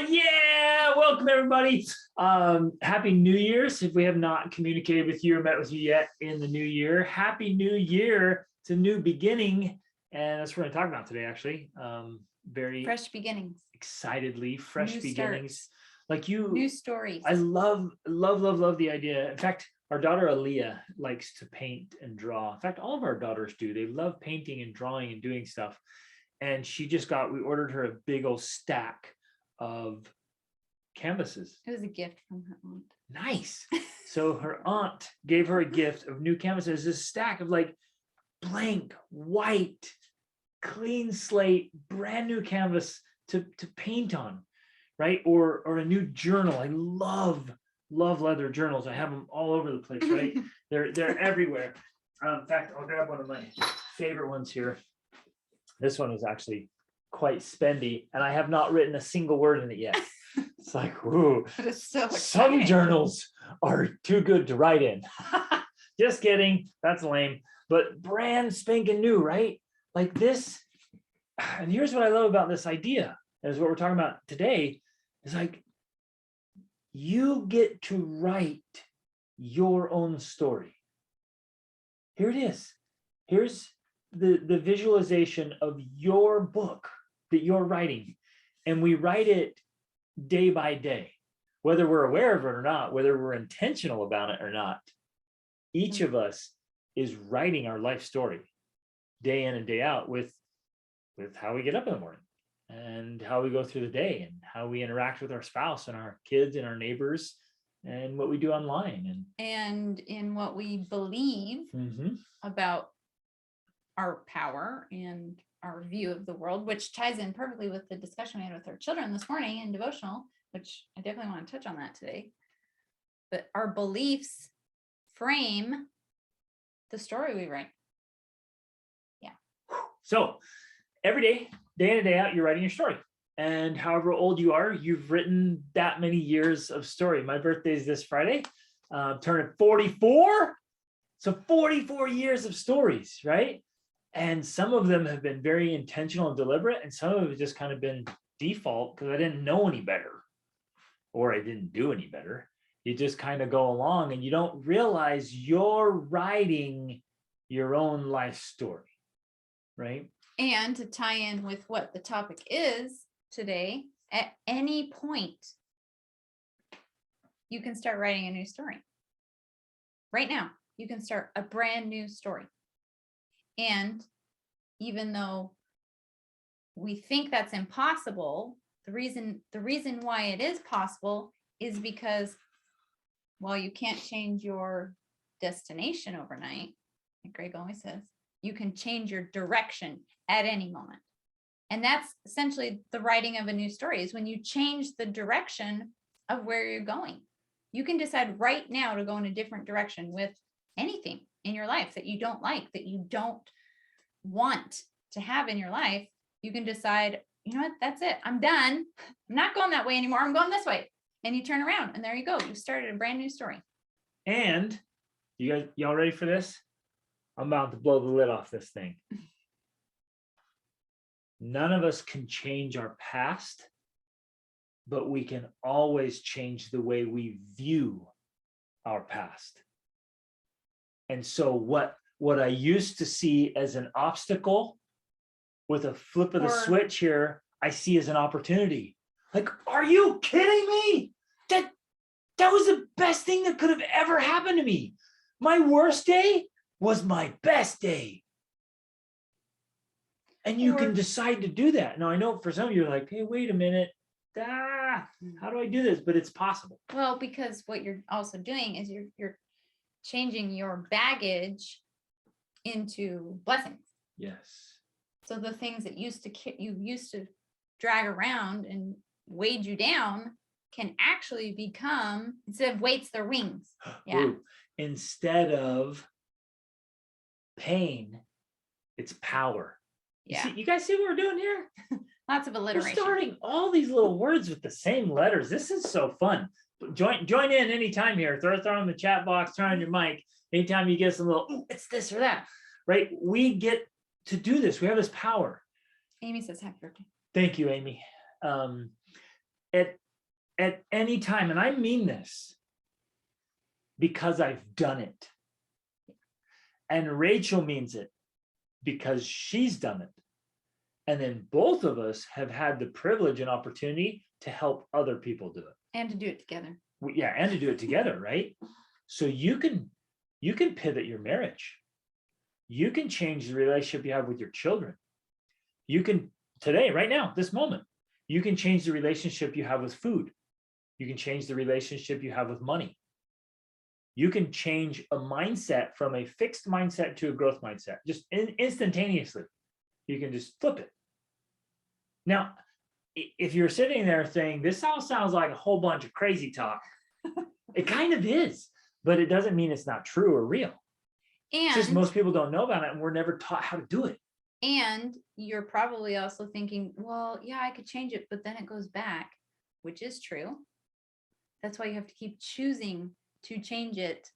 Yeah, welcome everybody. Happy New Year's. If we have not communicated with you or met with you yet in the new year, Happy New Year. It's a new beginning, and that's what we're going to talk about today, actually. Very fresh beginnings, excitedly, fresh new beginnings. starts. Like you, new stories. I love the idea. In fact, our daughter Aaliyah likes to paint and draw. In fact, all of our daughters do. They love painting and drawing and doing stuff. And we ordered her a big old stack of canvases. It was a gift from her aunt. Nice. So her aunt gave her a gift of new canvases. This stack of like blank, white, clean slate, brand new canvas to paint on, right? Or a new journal. I love leather journals. I have them all over the place, right? They're everywhere. In fact, I'll grab one of my favorite ones here. This one is actually quite spendy, and I have not written a single word in it yet. It's like, ooh, some journals are too good to write in. Just kidding, that's lame. But brand spanking new, right? Like this. And here's what I love about this idea, is what we're talking about today, is like, you get to write your own story. Here it is. Here's the visualization of your book that you're writing, and we write it day by day, whether we're aware of it or not, whether we're intentional about it or not. Each of us is writing our life story day in and day out with how we get up in the morning and how we go through the day and how we interact with our spouse and our kids and our neighbors and what we do online and in what we believe about our power and our view of the world, which ties in perfectly with the discussion we had with our children this morning in devotional, which I definitely want to touch on that today. But our beliefs frame the story we write. Yeah. So every day in and day out, you're writing your story. And however old you are, you've written that many years of story. My birthday is this Friday, turning 44. So 44 years of stories, right? And some of them have been very intentional and deliberate, and some of it has just kind of been default because I didn't know any better, or I didn't do any better. You just kind of go along and you don't realize you're writing your own life story, right? And to tie in with what the topic is today, at any point, you can start writing a new story. Right now, you can start a brand new story. And even though we think that's impossible, the reason why it is possible is because while you can't change your destination overnight, like Greg always says, you can change your direction at any moment. And that's essentially the writing of a new story, is when you change the direction of where you're going. You can decide right now to go in a different direction with anything in your life that you don't like, that you don't want to have in your life. You can decide, you know what, that's it. I'm done. I'm not going that way anymore. I'm going this way. And you turn around and there you go. You started a brand new story. And y'all ready for this? I'm about to blow the lid off this thing. None of us can change our past, but we can always change the way we view our past. And so what I used to see as an obstacle, with a flip of the switch here, I see as an opportunity. Like, are you kidding me? That was the best thing that could have ever happened to me. My worst day was my best day. And you can decide to do that. Now, I know for some of you are like, hey, wait a minute. How do I do this? But it's possible. Well, because what you're also doing is you're changing your baggage into blessings. Yes. So the things that you used to drag around and weighed you down can actually become, instead of weights, they're wings. Yeah. Ooh, instead of pain, it's power. Yeah. You guys see what we're doing here? Lots of alliteration. We're starting all these little words with the same letters. This is so fun. Join in anytime here. Throw it in the chat box, turn on your mic. Anytime you get some little, ooh, it's this or that, right? We get to do this. We have this power. Amy says happy birthday. Thank you, Amy. At any time, and I mean this because I've done it. And Rachel means it because she's done it. And then both of us have had the privilege and opportunity to help other people do it. And to do it together. Yeah, and to do it together, right? So you can pivot your marriage. You can change the relationship you have with your children. You can today, right now, this moment, you can change the relationship you have with food. You can change the relationship you have with money. You can change a mindset from a fixed mindset to a growth mindset, just instantaneously. You can just flip it. Now, if you're sitting there saying, this all sounds like a whole bunch of crazy talk, it kind of is, but it doesn't mean it's not true or real. It's just most people don't know about it, and we're never taught how to do it. And you're probably also thinking, well, yeah, I could change it, but then it goes back, which is true. That's why you have to keep choosing to change it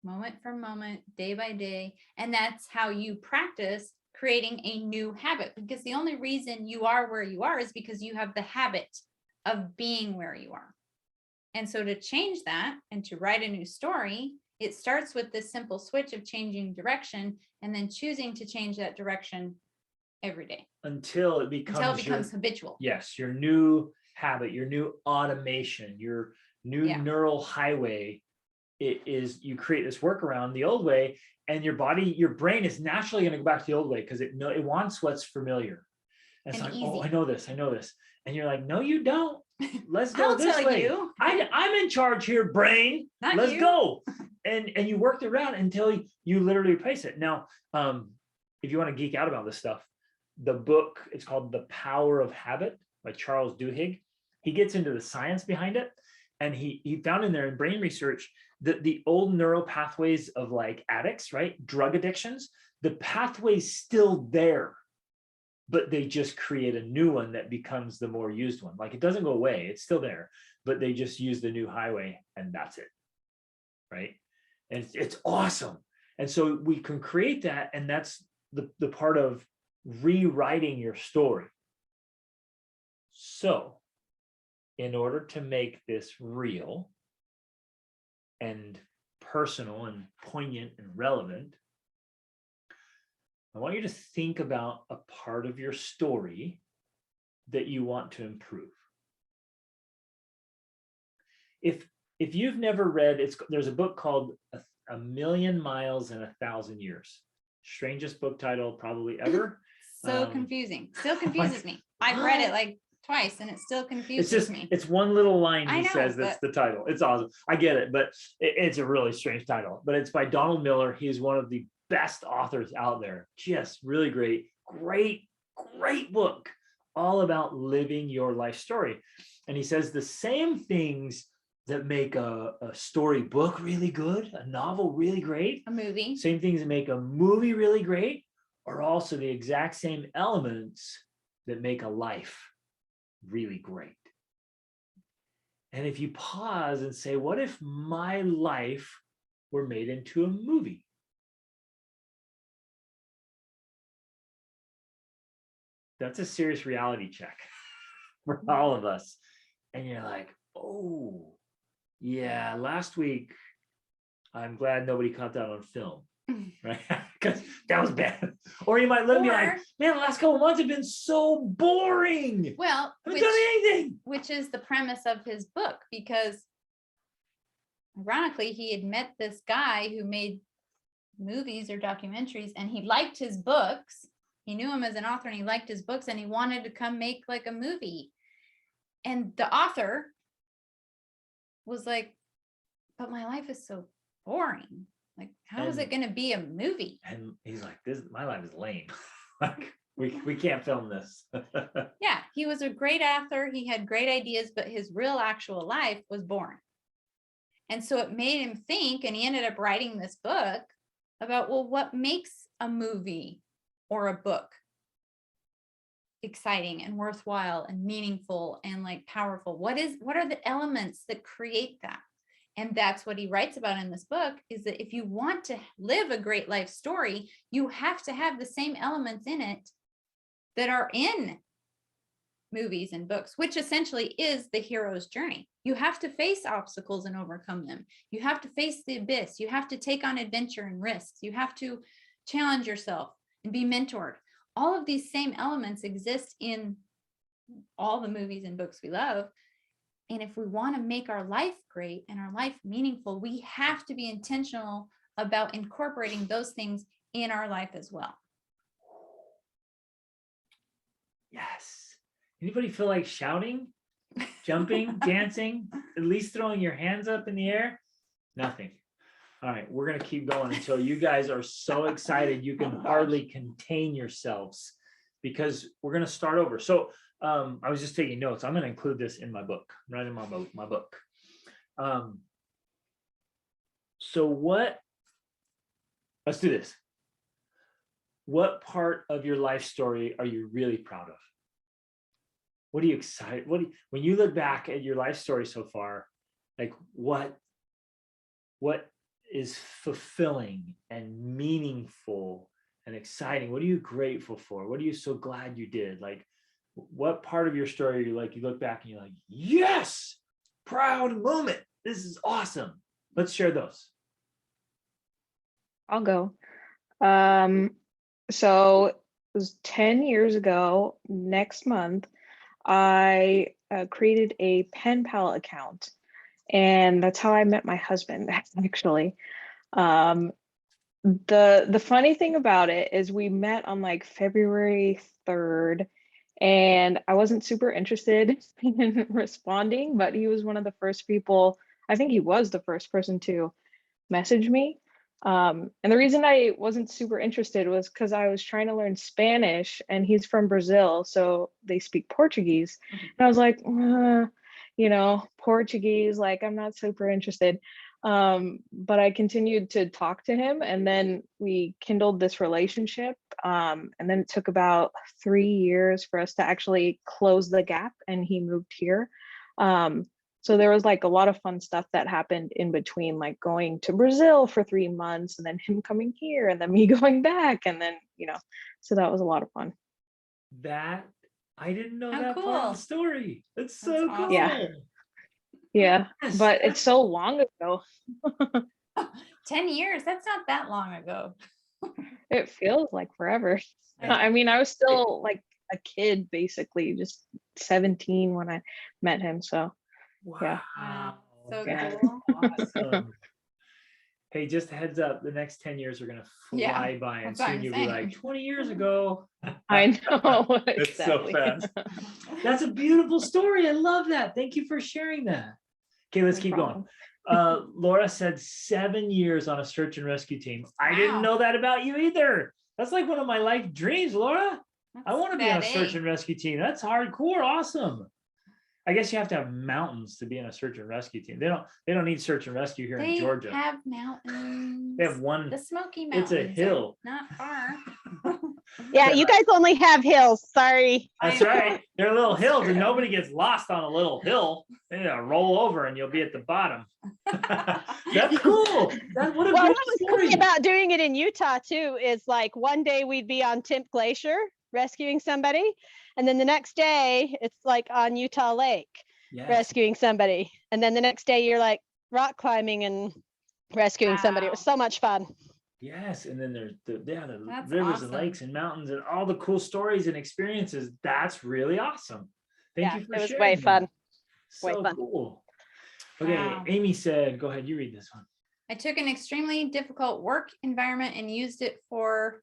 moment for moment, day by day. And that's how you practice creating a new habit, because the only reason you are where you are is because you have the habit of being where you are. And so to change that and to write a new story, it starts with this simple switch of changing direction and then choosing to change that direction every day until it becomes habitual. Yes, your new habit, your new automation, your new neural highway. It is, you create this workaround the old way, and your brain is naturally going to go back to the old way because it wants what's familiar. And it's like, oh, I know this. And you're like, no, you don't. Let's go this way. I'm in charge here, brain. Let's go. And you work it around until you literally replace it. Now, if you want to geek out about this stuff, the book, it's called The Power of Habit by Charles Duhigg. He gets into the science behind it. And he found in there in brain research that the old neural pathways of like addicts, right? Drug addictions, the pathway's still there, but they just create a new one that becomes the more used one. Like it doesn't go away, it's still there, but they just use the new highway and that's it, right? And it's awesome. And so we can create that, and that's the part of rewriting your story. So in order to make this real and personal and poignant and relevant, I want you to think about a part of your story that you want to improve. If you've never read, there's a book called A Million Miles in 1,000 Years. Strangest book title probably ever. So confusing. Still confuses me. I've read it like twice and it still confuses me. It's one little line he says that's the title. It's awesome. I get it, but it's a really strange title. But it's by Donald Miller. He's one of the best authors out there. Just really great book, all about living your life story. And he says the same things that make a story book really good, a novel really great, a movie, same things that make a movie really great, are also the exact same elements that make a life really great. And if you pause and say, what if my life were made into a movie? That's a serious reality check for all of us. And you're like, oh, yeah, last week, I'm glad nobody caught that on film, right? Because that was bad. Or you might look at me like, man, the last couple of months have been so boring. Well, I haven't done anything. Which is the premise of his book, because ironically, he had met this guy who made movies or documentaries, and he liked his books. He knew him as an author and he liked his books, and he wanted to come make like a movie. And the author was like, but my life is so boring. Like, how is it going to be a movie? And he's like, my life is lame. Like, we can't film this. Yeah, he was a great author. He had great ideas, but his real actual life was boring. And so it made him think, and he ended up writing this book about, well, what makes a movie or a book exciting and worthwhile and meaningful and like powerful? What are the elements that create that? And that's what he writes about in this book, is that if you want to live a great life story, you have to have the same elements in it that are in movies and books, which essentially is the hero's journey. You have to face obstacles and overcome them. You have to face the abyss. You have to take on adventure and risks. You have to challenge yourself and be mentored. All of these same elements exist in all the movies and books we love. And if we want to make our life great and our life meaningful, we have to be intentional about incorporating those things in our life as well. Yes. Anybody feel like shouting, jumping, dancing, at least throwing your hands up in the air? Nothing. All right, we're going to keep going until you guys are so excited you can hardly contain yourselves, because we're going to start over. So I was just taking notes. I'm going to include this in my book, right in my book. Let's do this. What part of your life story are you really proud of? What are you excited? When you look back at your life story so far, like what is fulfilling and meaningful and exciting? What are you grateful for? What are you so glad you did? Like, what part of your story you look back and you're like, yes, proud moment. This is awesome. Let's share those. I'll go. So it was 10 years ago, next month, I created a pen pal account, and that's how I met my husband, actually. The funny thing about it is we met on like February 3rd, and I wasn't super interested in responding, but he was one of the first people, I think he was the first person to message me. And the reason I wasn't super interested was because I was trying to learn Spanish, and he's from Brazil, so they speak Portuguese. And I was like, Portuguese, like I'm not super interested. But I continued to talk to him, and then we kindled this relationship. And then it took about 3 years for us to actually close the gap, and he moved here. So there was like a lot of fun stuff that happened in between, like going to Brazil for 3 months and then him coming here and then me going back. And then, so that was a lot of fun. That I didn't know How that part of cool. the story. That's so That's cool. awesome. Yeah. Yeah, Yes. but it's so long ago. 10 years, that's not that long ago. It feels like forever. I know. I mean, I was still like a kid, basically, just 17 when I met him. So yeah. Wow. So That's cool. awesome. Hey, just a heads up, the next 10 years are going to fly by, and that's what soon I'm you'll saying. be like 20 years ago. I know. It's Exactly. so fast. That's a beautiful story. I love that. Thank you for sharing that. Okay, let's No keep problem. going. Laura said 7 years on a search and rescue team. I didn't Wow. know that about you either. That's like one of my life dreams, Laura. I want to be on a search and rescue team. That's hardcore. Awesome. I guess you have to have mountains to be in a search and rescue team. They don't need search and rescue here in Georgia. They have mountains. They have one. The Smoky It's Mountains. a hill. Not far. Yeah, you guys only have hills. Sorry. That's I know. right. They're little That's hills, true. and nobody gets lost on a little hill. They roll over, and you'll be at the bottom. That's cool. What a Well, great what was story. cool about doing it in Utah too is like one day we'd be on Timp Glacier rescuing somebody, and then the next day it's like on Utah Lake Yes. rescuing somebody, and then the next day you're like rock climbing and rescuing somebody. It was so much fun. Yes, and then there's the That's rivers and awesome. lakes and mountains and all the cool stories and experiences. That's really awesome. Thank Yeah, you for it was sharing. way that. fun. So Way fun. cool. Okay, Wow. Amy said, go ahead, you read this one. I took an extremely difficult work environment and used it for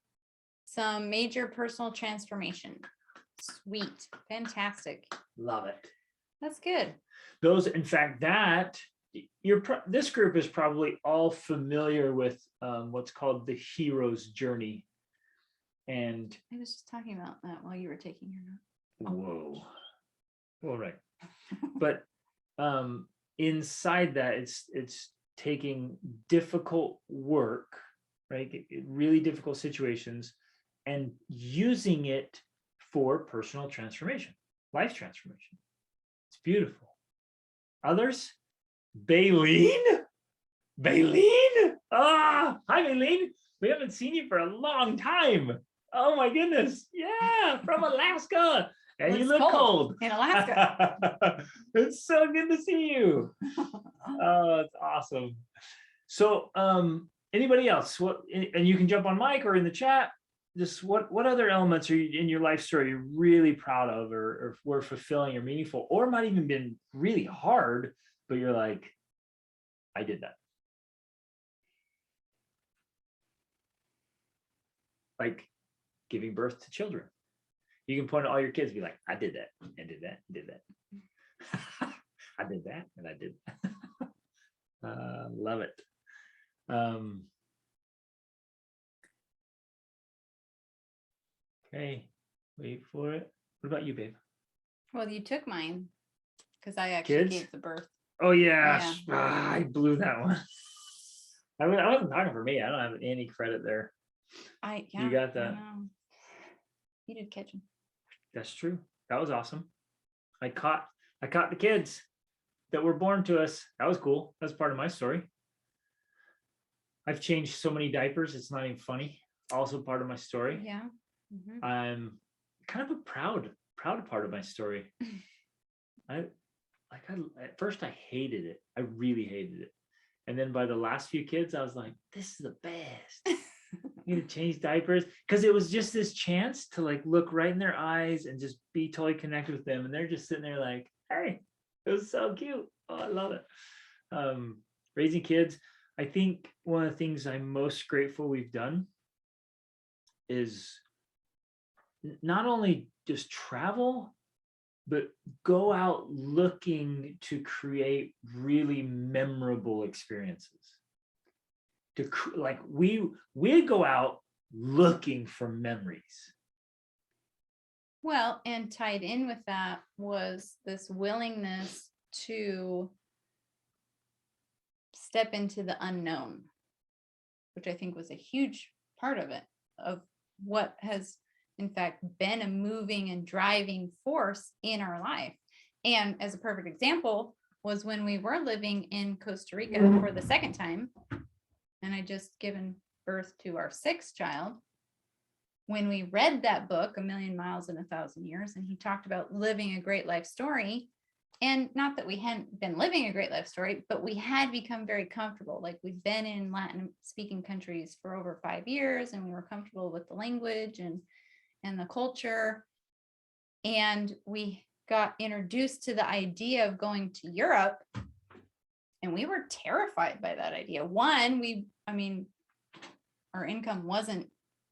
some major personal transformation. Sweet. Fantastic. Love it. That's good. Those, in fact, this group is probably all familiar with what's called the hero's journey. And I was just talking about that while you were taking your note. whoa. All right. But inside that, it's taking difficult work, right? Really difficult situations, and using it for personal transformation, life transformation. It's beautiful. Others? Baleen? Hi, Baleen. We haven't seen you for a long time. Oh my goodness. Yeah, from Alaska. And you Looks look cold cold. in Alaska. It's so good to see you. Oh, it's awesome. So anybody else? And you can jump on mic or in the chat. Just what other elements are you in your life story you're really proud of or were fulfilling or meaningful, or might even been really hard, but you're like, I did that. Like giving birth to children. You can point at all your kids and be like, I did that, I did that, I did that. I did that, and I did that. Love it. Okay, wait for it. What about you, babe? Well, you took mine because I actually Kids? gave the birth. Oh yeah, Yeah. I blew that one. I wasn't talking for me. I don't have any credit there. You got that. You did catch him. That's true. That was awesome. I caught the kids that were born to us. That was cool. That's part of my story. I've changed so many diapers. It's not even funny. Also part of my story. Yeah. Mhm. I'm kind of a proud part of my story. At first I hated it. I really hated it. And then by the last few kids, I was like, this is the best. I'm gonna change diapers. Because it was just this chance to like look right in their eyes and just be totally connected with them. And they're just sitting there like, hey, it was so cute. Oh, I love it. Raising kids. I think one of the things I'm most grateful we've done is not only just travel, but go out looking to create really memorable experiences. We go out looking for memories. Well, and tied in with that was this willingness to step into the unknown, which I think was a huge part of it, of what has in fact been a moving and driving force in our life. And as a perfect example was when we were living in Costa Rica for the second time, and I just given birth to our sixth child. When we read that book, A Million Miles in 1,000 Years, and he talked about living a great life story, and not that we hadn't been living a great life story, but we had become very comfortable. Like we'd been in Latin speaking countries for over 5 years, and we were comfortable with the language and the culture. And we got introduced to the idea of going to Europe, and we were terrified by that idea. One, our income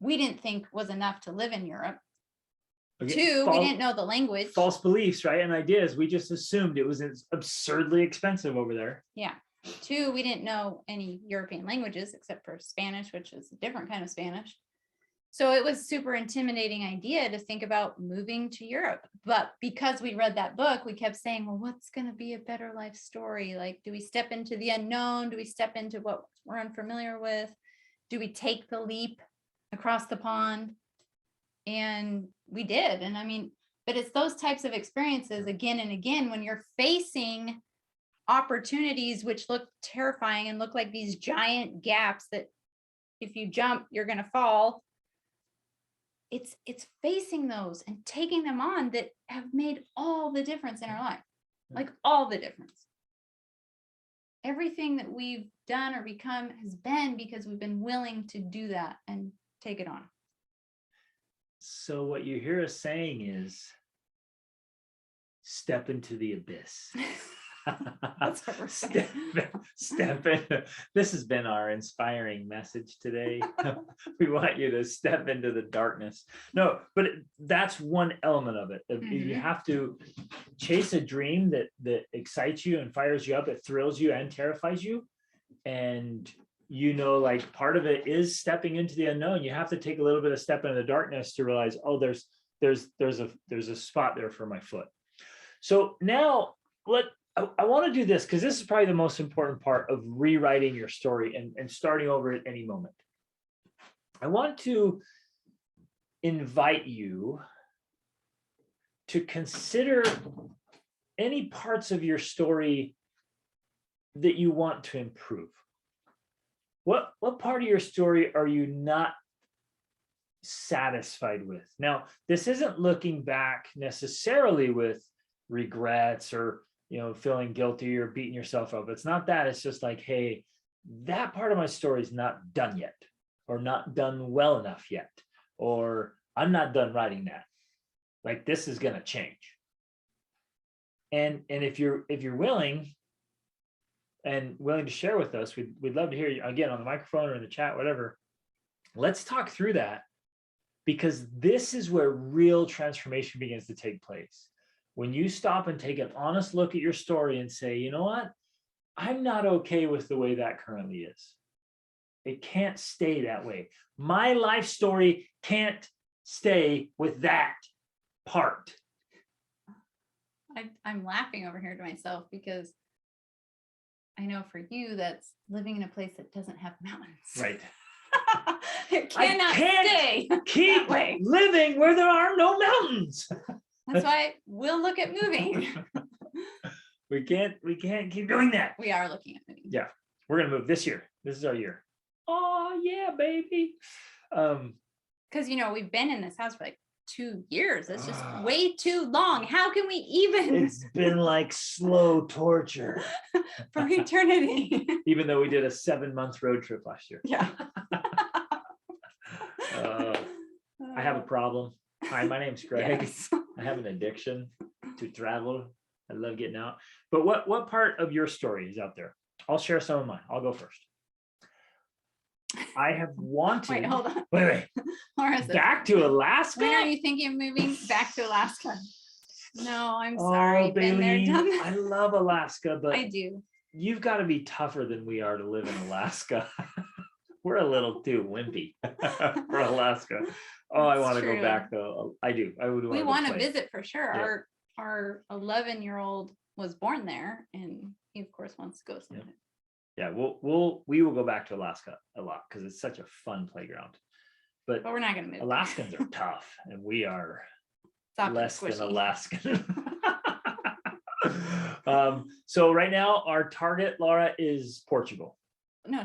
we didn't think was enough to live in Europe. Okay, Two, we didn't know the language. False beliefs, right? And ideas. We just assumed it was absurdly expensive over there. Yeah. Two, we didn't know any European languages except for Spanish, which is a different kind of Spanish. So it was super intimidating idea to think about moving to Europe. But because we read that book, we kept saying, well, what's going to be a better life story? Like, do we step into the unknown? Do we step into what we're unfamiliar with? Do we take the leap across the pond? And we did. And but it's those types of experiences again and again, when you're facing opportunities which look terrifying and look like these giant gaps that if you jump, you're going to fall. It's facing those and taking them on that have made all the difference in our life, like all the difference. Everything that we've done or become has been because we've been willing to do that and take it on. So what you hear us saying is step into the abyss. That's what we're saying. Step in. This has been our inspiring message today. We want you to step into the darkness. No, but that's one element of it. You have to chase a dream that excites you and fires you up. It thrills you and terrifies you. And like part of it is stepping into the unknown. You have to take a little bit of step into the darkness to realize, oh, there's a spot there for my foot. So now I want to do this because this is probably the most important part of rewriting your story and starting over at any moment. I want to invite you to consider any parts of your story that you want to improve. What part of your story are you not satisfied with. Now, this isn't looking back necessarily with regrets or, feeling guilty or beating yourself up. It's not that. It's just like, hey, that part of my story is not done yet, or not done well enough yet, or I'm not done writing that. Like, this is going to change. And if you're willing to share with us, we'd love to hear you again on the microphone or in the chat, whatever. Let's talk through that, because this is where real transformation begins to take place. When you stop and take an honest look at your story and say, you know what? I'm not okay with the way that currently is. It can't stay that way. My life story can't stay with that part. I'm laughing over here to myself because I know for you that's living in a place that doesn't have mountains. Right. It cannot stay Keep that way. living where there are no mountains. That's why we'll look at moving. We can't keep doing that. We are looking at moving. Yeah, we're gonna move this year. This is our year. Oh yeah, baby. Because we've been in this house for like 2 years. It's just way too long. How can we even It's been like slow torture. for eternity? Even though we did a 7-month road trip last year. Yeah. I have a problem. Hi, my name's Greg. Yes. I have an addiction to travel. I love getting out. But what part of your story is out there? I'll share some of mine. I'll go first. I have wanted. Wait, hold on. Wait. Laura says, Back to Alaska? when are you thinking of moving back to Alaska? No, I'm sorry. Been there, Bailey, done that. I love Alaska, but I do. you've got to be tougher than we are to live in Alaska. We're a little too wimpy for Alaska. Oh, I It's want to go true. back though. I do. I would We want to play. visit for sure. Yeah. Our 11-year-old was born there, and he of course wants to go someday. Yeah, we will go back to Alaska a lot because it's such a fun playground. But But we're not going to move. Alaskans are tough, and we are Stop less than squishy. Alaskan. So right now our target, Laura, is Portugal. No,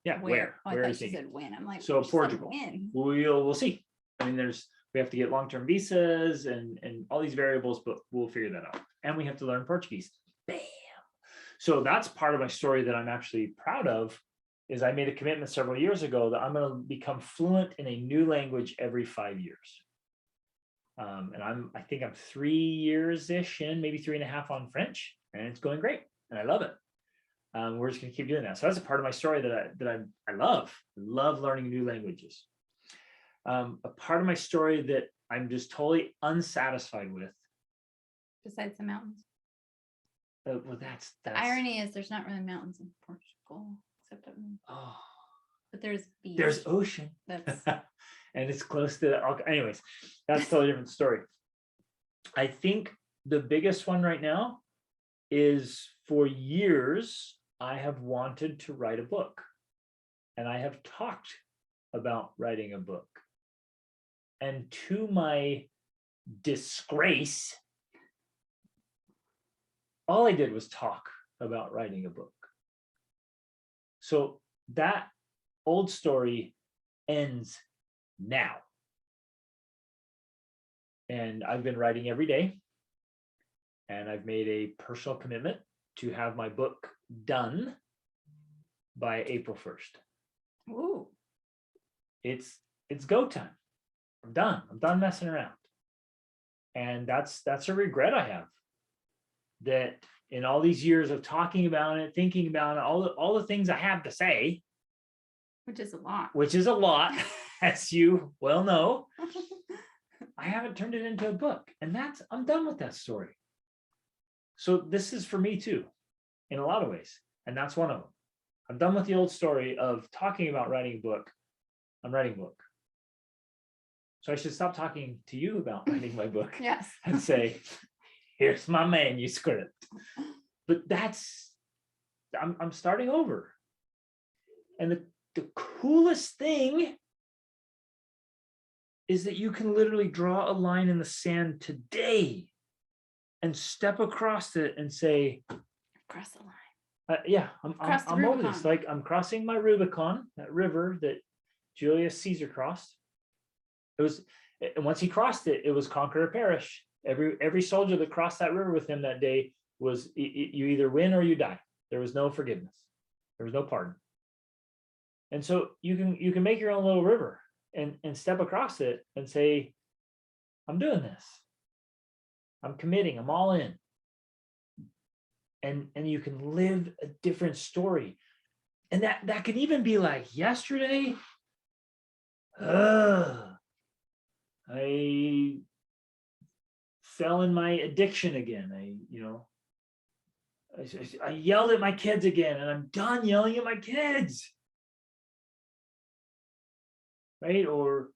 Yeah, where? Oh, I Where thought is she he? said when. I'm like, So she said Portugal. when. We'll see. I mean, we have to get long-term visas and all these variables, but we'll figure that out. And we have to learn Portuguese. Bam. So that's part of my story that I'm actually proud of, is I made a commitment several years ago that I'm going to become fluent in a new language every 5 years. And I think I'm 3 years-ish in, maybe 3.5 on French, and it's going great. And I love it. We're just going to keep doing that. So that's a part of my story that I love. I love learning new languages. A part of my story that I'm just totally unsatisfied with. Besides the mountains. Well, that's Irony is there's not really mountains in Portugal, except up north. Oh, But there's beach. there's ocean. That's And it's close to anyways, that's a totally different story. I think the biggest one right now is, for years I have wanted to write a book, and I have talked about writing a book, and to my disgrace, all I did was talk about writing a book. So that old story ends now. And I've been writing every day, and I've made a personal commitment to have my book done by April 1st. ooh. It's go time. I'm done messing around. And that's a regret I have, that in all these years of talking about it, thinking about it, all the things I have to say, Which is a lot. which is a lot, as you well know, I haven't turned it into a book, and I'm done with that story. So this is for me too, in a lot of ways, and that's one of them. I'm done with the old story of talking about writing a book. I'm writing a book. So I should stop talking to you about writing my book Yes. and say, here's my manuscript. But I'm starting over. And the coolest thing is that you can literally draw a line in the sand today and step across it and say, Across the line. yeah, Cross the I'm over this. Rubicon. Like, I'm crossing my Rubicon, that river that Julius Caesar crossed. and once he crossed it, it was conquer or perish. Every soldier that crossed that river with him that day was you either win or you die. There was no forgiveness. There was no pardon. And so you can make your own little river and step across it and say, I'm doing this. I'm committing, I'm all in. And you can live a different story. And that could even be like yesterday. I fell in my addiction again. I yelled at my kids again, and I'm done yelling at my kids. Right? Or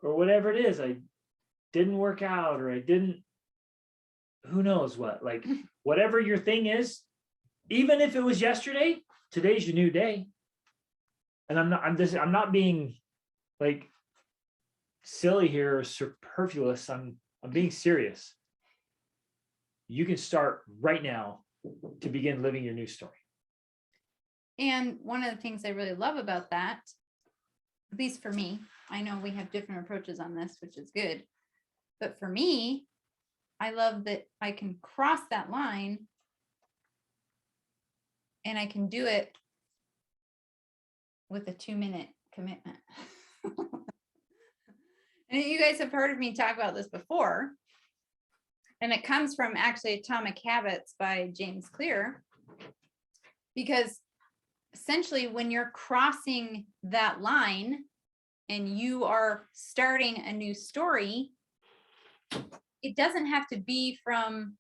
whatever it is. I didn't work out, or I didn't, who knows what, like whatever your thing is, even if it was yesterday, today's your new day. And I'm not being like silly here or superfluous. I'm being serious. You can start right now to begin living your new story. And one of the things I really love about that, at least for me, I know we have different approaches on this, which is good. But for me, I love that I can cross that line and I can do it with a 2-minute commitment. And you guys have heard of me talk about this before. And it comes from actually Atomic Habits by James Clear. Because essentially when you're crossing that line and you are starting a new story, it doesn't have to be from,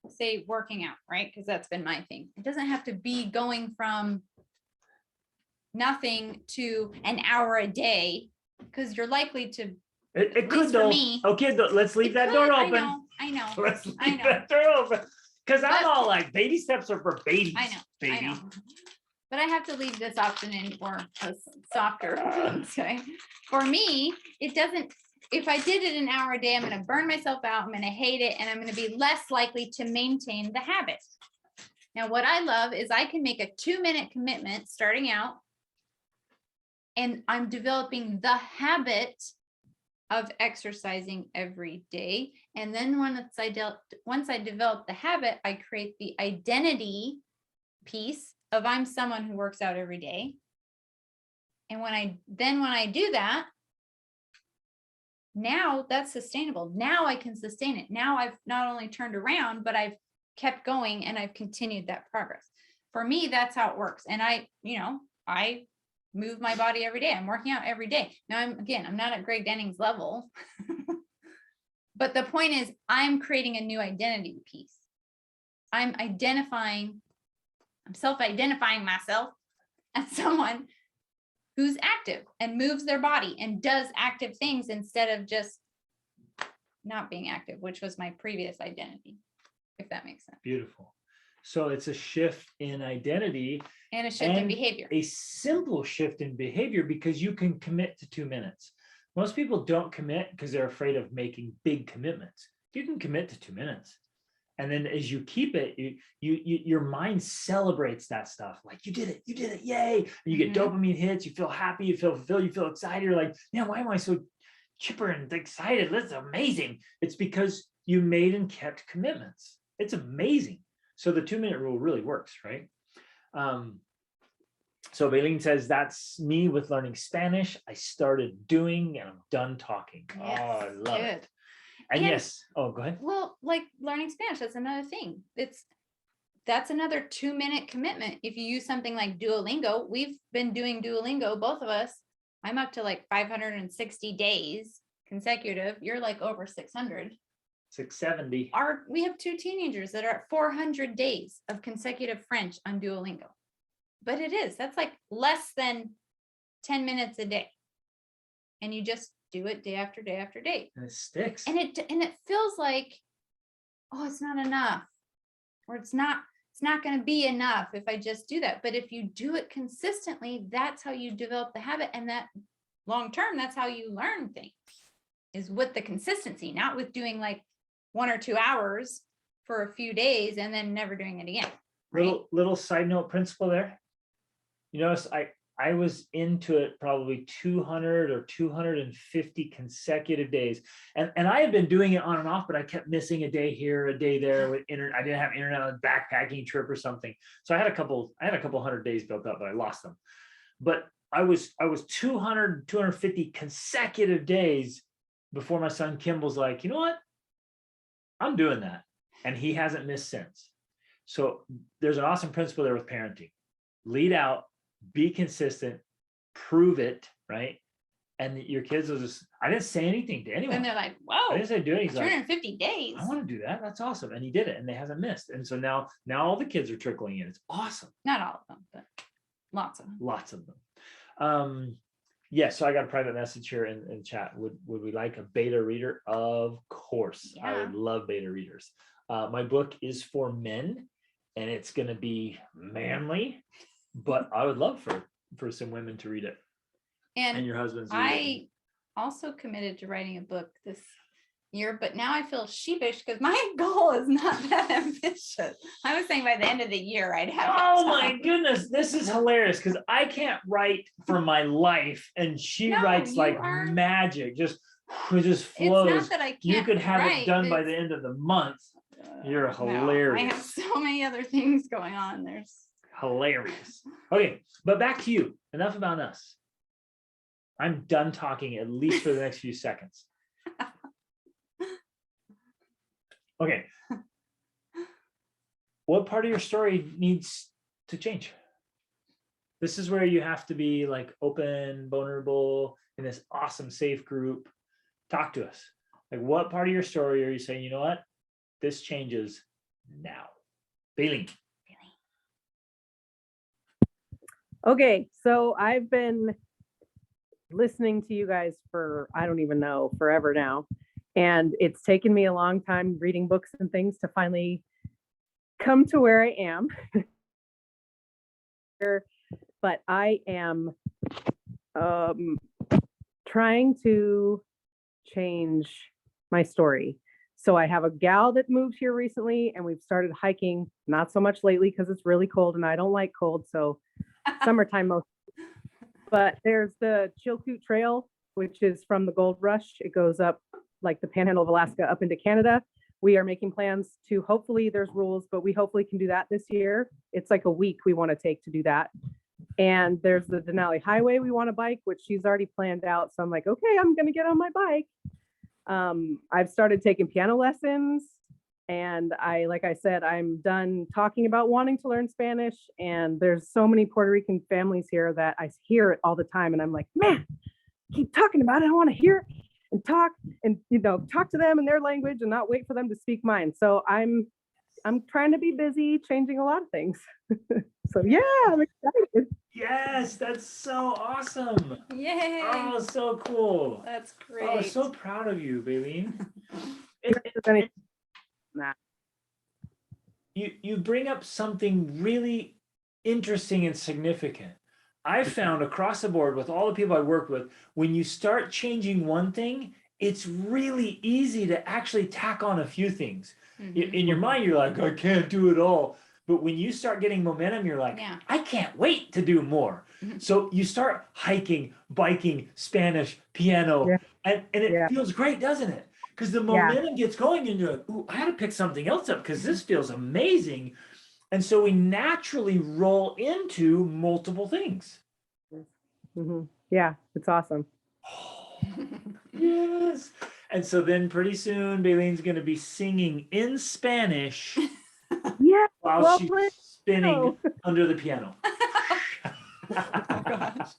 say, working out, right? Because that's been my thing. It doesn't have to be going from nothing to an hour a day, because you're likely to. It could though. Okay, let's leave that door open. I know. Let's leave that door open. Because I'm all like, baby steps are for babies. I know. But I have to leave this option in for a softer. Okay. For me, it doesn't. If I did it an hour a day, I'm going to burn myself out. I'm going to hate it. And I'm going to be less likely to maintain the habit. Now, what I love is I can make a 2-minute commitment starting out. And I'm developing the habit of exercising every day. And then once I develop the habit, I create the identity piece of I'm someone who works out every day. And when I do that, now that's sustainable. Now I can sustain it. Now I've not only turned around, but I've kept going and I've continued that progress. For me, that's how it works. And I move my body every day. I'm working out every day. Now I'm not at Greg Denning's level, but the point is I'm creating a new identity piece. I'm self-identifying myself as someone who's active and moves their body and does active things instead of just not being active, which was my previous identity, if that makes sense. Beautiful. So it's a shift in identity and a shift in behavior. A simple shift in behavior because you can commit to 2 minutes. Most people don't commit because they're afraid of making big commitments. You can commit to 2 minutes. And then as you keep it, your mind celebrates that stuff. Like you did it, yay. And you get dopamine hits, you feel happy, you feel fulfilled, you feel excited. You're like, man, why am I so chipper and excited? This is amazing. It's because you made and kept commitments. It's amazing. So the 2-minute rule really works, right? So Baleen says, that's me with learning Spanish. I started doing and I'm done talking. Yes, oh, I love it. And yes, go ahead. Well, like learning Spanish, that's another thing. That's another 2-minute commitment. If you use something like Duolingo, we've been doing Duolingo, both of us. I'm up to like 560 days consecutive. You're like over 600. 670. We have 2 teenagers that are at 400 days of consecutive French on Duolingo. But that's like less than 10 minutes a day. And you just do it day after day after day. And it sticks. And it feels like, oh, it's not enough. Or it's not going to be enough if I just do that. But if you do it consistently, that's how you develop the habit. And that long term, that's how you learn things, is with the consistency, not with doing like 1 or 2 hours for a few days and then never doing it again. Right? Little side note principle there. You notice I was into it probably 200 or 250 consecutive days. And I had been doing it on and off, but I kept missing a day here, a day there with internet. I didn't have internet on a backpacking trip or something. So I had a couple hundred days built up, but I lost them. But I was 200, 250 consecutive days before my son Kimball's like, you know what? I'm doing that. And he hasn't missed since. So there's an awesome principle there with parenting. Lead out, be consistent, prove it, right? And your kids will just, I didn't say anything to anyone. And they're like, I whoa, didn't say do anything. He's like, 250 days. I want to do that. That's awesome. And he did it and they hasn't missed. And so now all the kids are trickling in. It's awesome. Not all of them, but lots of them. Lots of them. Yes, so I got a private message here in chat. Would we like a beta reader? Of course. I Yeah. would love beta readers. My book is for men and it's going to be manly, but I would love for some women to read it and And your husbands to read it. I also committed to writing a book this year, but now I feel sheepish because my goal is not that ambitious. I was saying by the end of the year I'd have. Oh my goodness, this is hilarious because I can't write for my life and she No, writes you like are- magic, just It's flows. not that I can't. You could have write, it done by it's- the end of the month. You're no, I have hilarious. so many other things going on. There's Hilarious. Okay, but back to you. Enough about us. I'm done talking at least for the next few seconds. Okay. What part of your story needs to change? This is where you have to be like open, vulnerable in this awesome, safe group. Talk to us. Like, what part of your story are you saying, you know what? This changes now. Bailey. Okay, so I've been listening to you guys for, I don't even know, forever now. And it's taken me a long time reading books and things to finally come to where I am. But I am trying to change my story. So I have a gal that moved here recently and we've started hiking, not so much lately because it's really cold and I don't like cold. So summertime most. But there's the Chilkoot Trail, which is from the Gold Rush. It goes up like the Panhandle of Alaska up into Canada. We are making plans to, hopefully there's rules, but we hopefully can do that this year. It's like a week we want to take to do that. And there's the Denali Highway we want to bike, which she's already planned out. So I'm like, okay, I'm going to get on my bike. I've started taking piano lessons. And like I said, I'm done talking about wanting to learn Spanish. And there's so many Puerto Rican families here that I hear it all the time. And I'm like, man, keep talking about it. I want to hear it and talk and, talk to them in their language and not wait for them to speak mine. So I'm trying to be busy changing a lot of things. So yeah, I'm excited. Yes, that's so awesome. yay. Oh, so cool. That's Oh, great. I'm so proud of you, Bailey. You bring up something really interesting and significant. I found across the board with all the people I work with, when you start changing one thing, it's really easy to actually tack on a few things. Mhm. In your mind, you're like, I can't do it all. But when you start getting momentum, you're like, Yeah. I can't wait to do more. Mhm. So you start hiking, biking, Spanish, piano, Yeah. and it Yeah. feels great, doesn't it? Because the Yeah. momentum gets going and you're like, ooh, I had to pick something else up because this feels amazing. And so we naturally roll into multiple things. Mhm. Yeah, it's awesome. Yes. And so then pretty soon, Baylene's going to be singing in Spanish Yeah. while Well, she's let's spinning go. under the piano. Oh, gosh.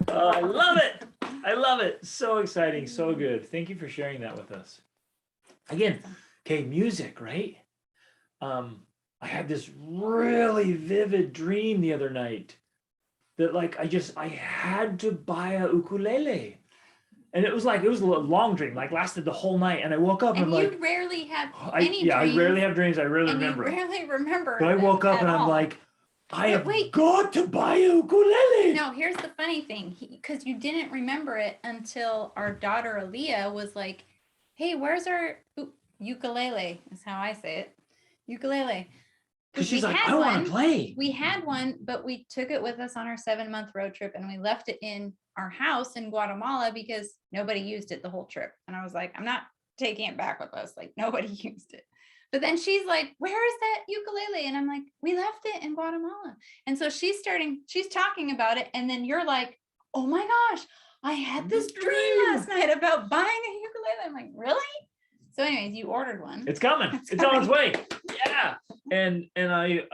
Oh, I love it. I love it. So exciting. So good. Thank you for sharing that with us. Again, okay, music, right? I had this really vivid dream the other night that I had to buy a ukulele. And it was a long dream, lasted the whole night. And I woke up and And I'm you like, rarely have I any dreams. rarely have dreams. I rarely and remember. you rarely remember. But I them woke up at and I'm all. like, I But have wait. got to buy a ukulele. No, here's the funny thing, because you didn't remember it until our daughter Aaliyah was like, "Hey, where's our ukulele?" Is how I say it. Ukulele. Because we she's like, had I want one. to play. We had one, but we took it with us on our 7-month road trip and we left it in our house in Guatemala because nobody used it the whole trip. And I was like, I'm not taking it back with us. Like nobody used it. But then she's like, where is that ukulele? And I'm like, we left it in Guatemala. And so she's talking about it. And then you're like, oh my gosh, I had this dream last night about buying a ukulele. I'm like, really? So anyways, you ordered one. It's coming. It's on its way. Yeah. And I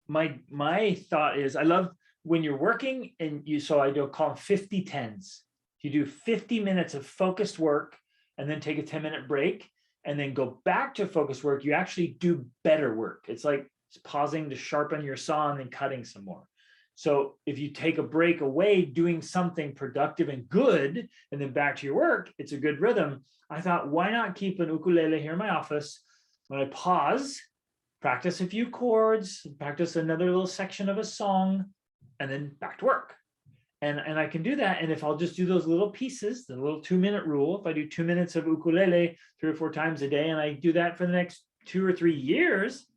my thought is I love when you're working and so I do call them 50 10s. You do 50 minutes of focused work and then take a 10-minute break and then go back to focused work. You actually do better work. It's like pausing to sharpen your saw and then cutting some more. So if you take a break away doing something productive and good and then back to your work, it's a good rhythm. I thought, why not keep an ukulele here in my office? When I pause, practice a few chords, practice another little section of a song, and then back to work. And I can do that. And if I'll just do those little pieces, the little 2-minute rule, if I do 2 minutes of ukulele 3 or 4 times a day, and I do that for the next 2 or 3 years,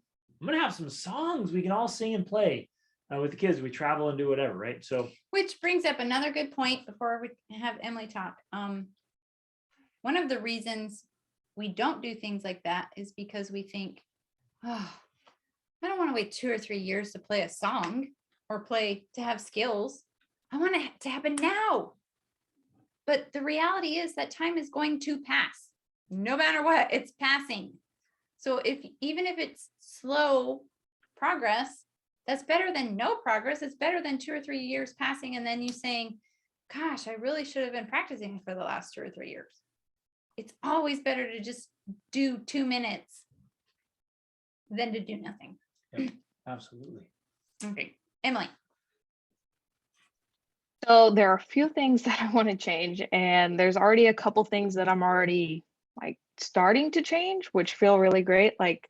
I'm going to have some songs we can all sing and play with the kids. We travel and do whatever, right? So, which brings up another good point before we have Emily talk. One of the reasons we don't do things like that is because we think, oh, I don't want to wait 2 or 3 years to play a song or to have skills. I want it to happen now. But the reality is that time is going to pass. No matter what, it's passing. So even if it's slow progress, that's better than no progress. It's better than 2 or 3 years passing and then you saying, gosh, I really should have been practicing for the last 2 or 3 years. It's always better to just do 2 minutes than to do nothing. yeah, absolutely. Okay, Emily. So there are a few things that I want to change, and there's already a couple things that I'm already like starting to change, which feel really great. Like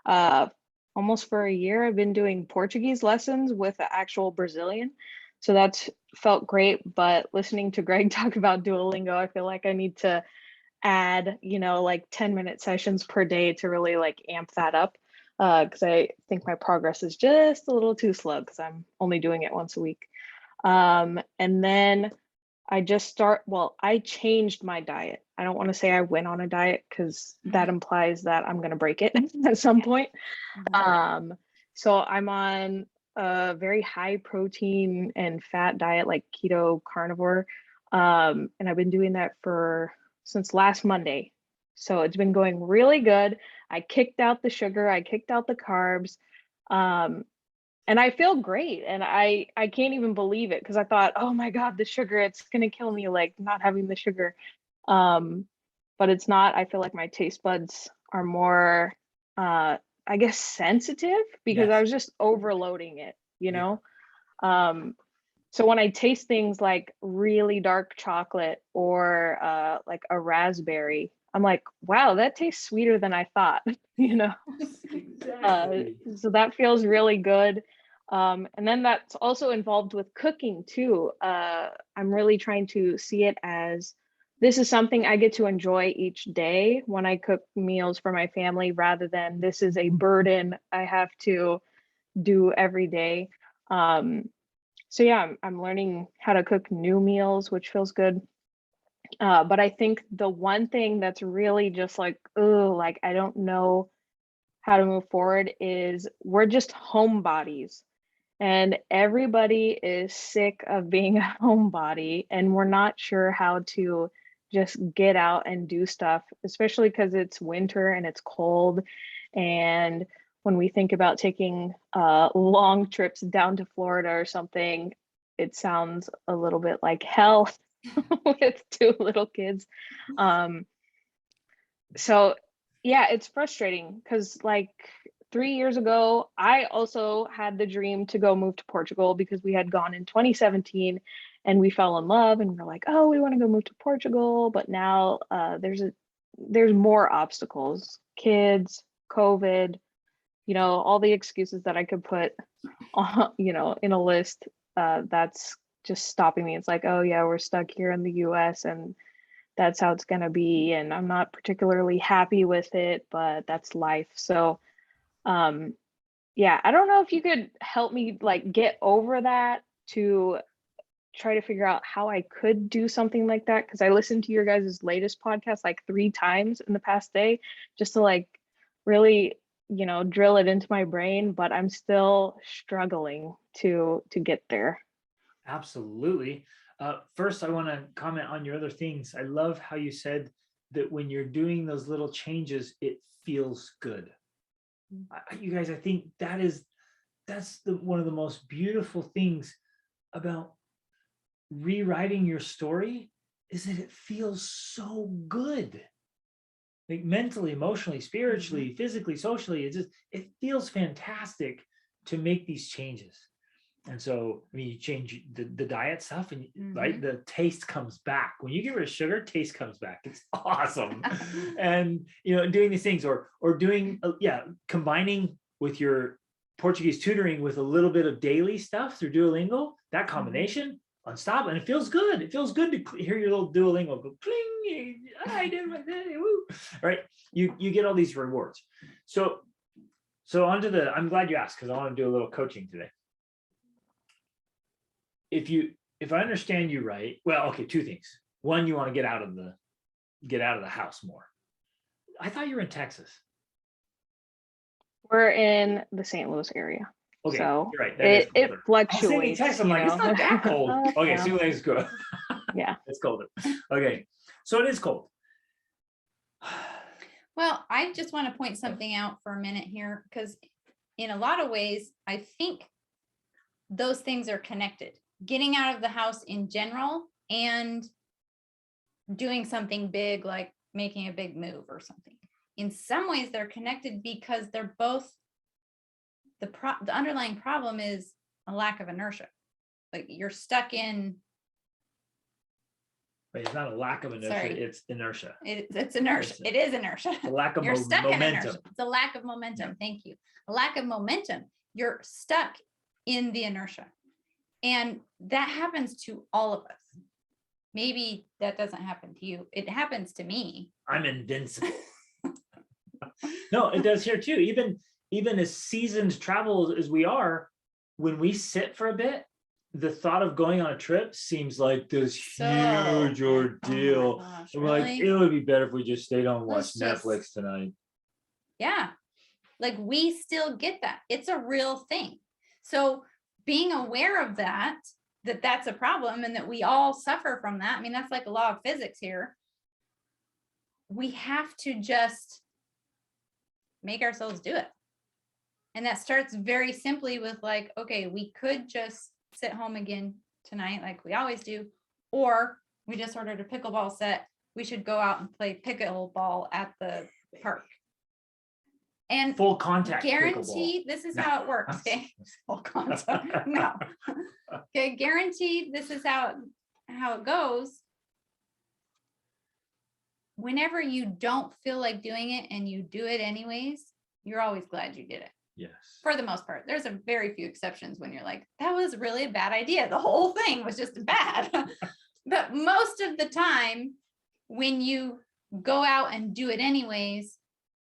almost for a year, I've been doing Portuguese lessons with an actual Brazilian. So that's felt great. But listening to Greg talk about Duolingo, I feel like I need to add, like 10-minute sessions per day to really like amp that up. Because I think my progress is just a little too slow because I'm only doing it once a week. And then I changed my diet. I don't want to say I went on a diet because that implies that I'm going to break it at some point. So I'm on a very high protein and fat diet, like keto carnivore. And I've been doing that since last Monday. So it's been going really good. I kicked out the sugar, I kicked out the carbs. And I feel great. And I can't even believe it because I thought, oh my God, the sugar, it's going to kill me, like not having the sugar. But it's not. I feel like my taste buds are more, I guess, sensitive because I was just overloading it, So when I taste things like really dark chocolate or like a raspberry, I'm like, wow, that tastes sweeter than I thought, Exactly. So that feels really good. And then that's also involved with cooking too. I'm really trying to see it as this is something I get to enjoy each day when I cook meals for my family rather than this is a burden I have to do every day. So yeah, I'm learning how to cook new meals, which feels good. But I think the one thing that's really just like, oh, like I don't know how to move forward is we're just homebodies. And everybody is sick of being a homebody, and we're not sure how to just get out and do stuff, especially because it's winter and it's cold. And when we think about taking long trips down to Florida or something, it sounds a little bit like hell with 2 little kids. So yeah, it's frustrating because like 3 years ago, I also had the dream to go move to Portugal because we had gone in 2017 and we fell in love and we're like, oh, we want to go move to Portugal. But now there's more obstacles, kids, COVID, all the excuses that I could put in a list that's just stopping me. It's like, oh yeah, we're stuck here in the US and that's how it's going to be. And I'm not particularly happy with it, but that's life. So yeah, I don't know if you could help me like get over that to try to figure out how I could do something like that, because I listened to your guys' latest podcast like 3 times in the past day just to like really, drill it into my brain, but I'm still struggling to get there. Absolutely. First, I want to comment on your other things. I love how you said that when you're doing those little changes, it feels good. You guys, I think that's one of the most beautiful things about rewriting your story, is that it feels so good. Like mentally, emotionally, spiritually, physically, socially, it feels fantastic to make these changes. And so, I mean, you change the diet stuff, and right, the taste comes back. When you get rid of sugar, taste comes back. It's awesome. And doing these things, or doing combining with your Portuguese tutoring with a little bit of daily stuff through Duolingo, that combination, unstoppable, and it feels good. It feels good to hear your little Duolingo go cling. I did my thing. Woo. Right? You get all these rewards. So onto I'm glad you asked, because I want to do a little coaching today. If I understand you right, well, okay, 2 things. One, you want to get out of the house more. I thought you were in Texas. We're in the St. Louis area. Okay, so you're right. it fluctuates. Texas, I'm like, it's not that cold. Okay, No. St. Louis is good. Yeah. It's colder. Okay, so it is cold. Well, I just want to point something out for a minute here, because in a lot of ways, I think those things are connected. Getting out of the house in general and doing something big, like making a big move or something. In some ways, they're connected because they're both, the underlying problem is a lack of inertia. Like you're stuck in. But it's not a lack of inertia, Sorry. It's inertia. It's inertia. It is inertia. A lack of You're stuck momentum. in inertia. It's a lack of momentum. Thank you. A lack of momentum. You're stuck in the inertia. And that happens to all of us. Maybe that doesn't happen to you. It happens to me. I'm invincible. No, it does here too. Even as seasoned travelers as we are, when we sit for a bit, the thought of going on a trip seems like this huge ordeal. Oh my gosh, We're like, really? it would be better if we just stayed on and watched Let's Netflix tonight. Yeah. Like we still get that. It's a real thing. So being aware of that's a problem and that we all suffer from that. I mean, that's like a law of physics here. We have to just make ourselves do it. And that starts very simply with like, okay, we could just sit home again tonight like we always do, or we just ordered a pickleball set. We should go out and play pickleball at the park. And full contact guaranteed pickleball. This is how it works. Okay. Full contact. No. Okay, guaranteed this is how it goes. Whenever you don't feel like doing it and you do it anyways, you're always glad you did it. Yes. For the most part. There's a very few exceptions when you're like, that was really a bad idea. The whole thing was just bad. But most of the time, when you go out and do it anyways,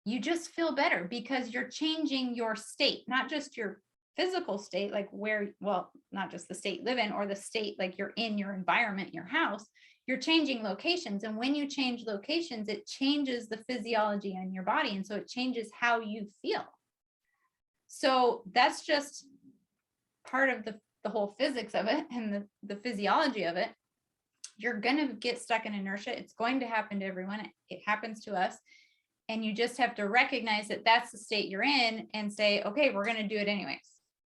you just feel better because you're changing your state, not just your physical state, like not just the state you live in or the state, like you're in your environment, your house, you're changing locations. And when you change locations, it changes the physiology in your body. And so it changes how you feel. So that's just part of the whole physics of it and the physiology of it. You're going to get stuck in inertia. It's going to happen to everyone. It happens to us. And you just have to recognize that that's the state you're in and say, okay, we're going to do it anyways.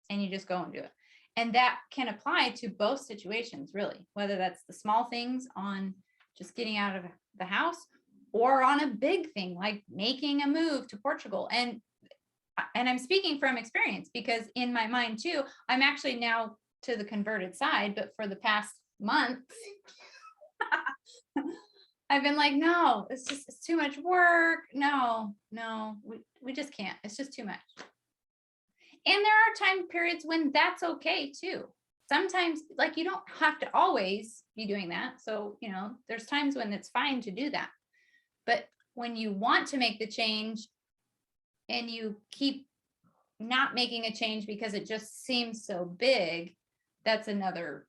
And you just go and do it. And that can apply to both situations, really, whether that's the small things on just getting out of the house or on a big thing like making a move to Portugal. And I'm speaking from experience because in my mind too, I'm actually now to the converted side, but for the past month, I've been like, no, it's too much work. No, we just can't. It's just too much. And there are time periods when that's okay too. Sometimes like you don't have to always be doing that. So, there's times when it's fine to do that. But when you want to make the change and you keep not making a change because it just seems so big, that's another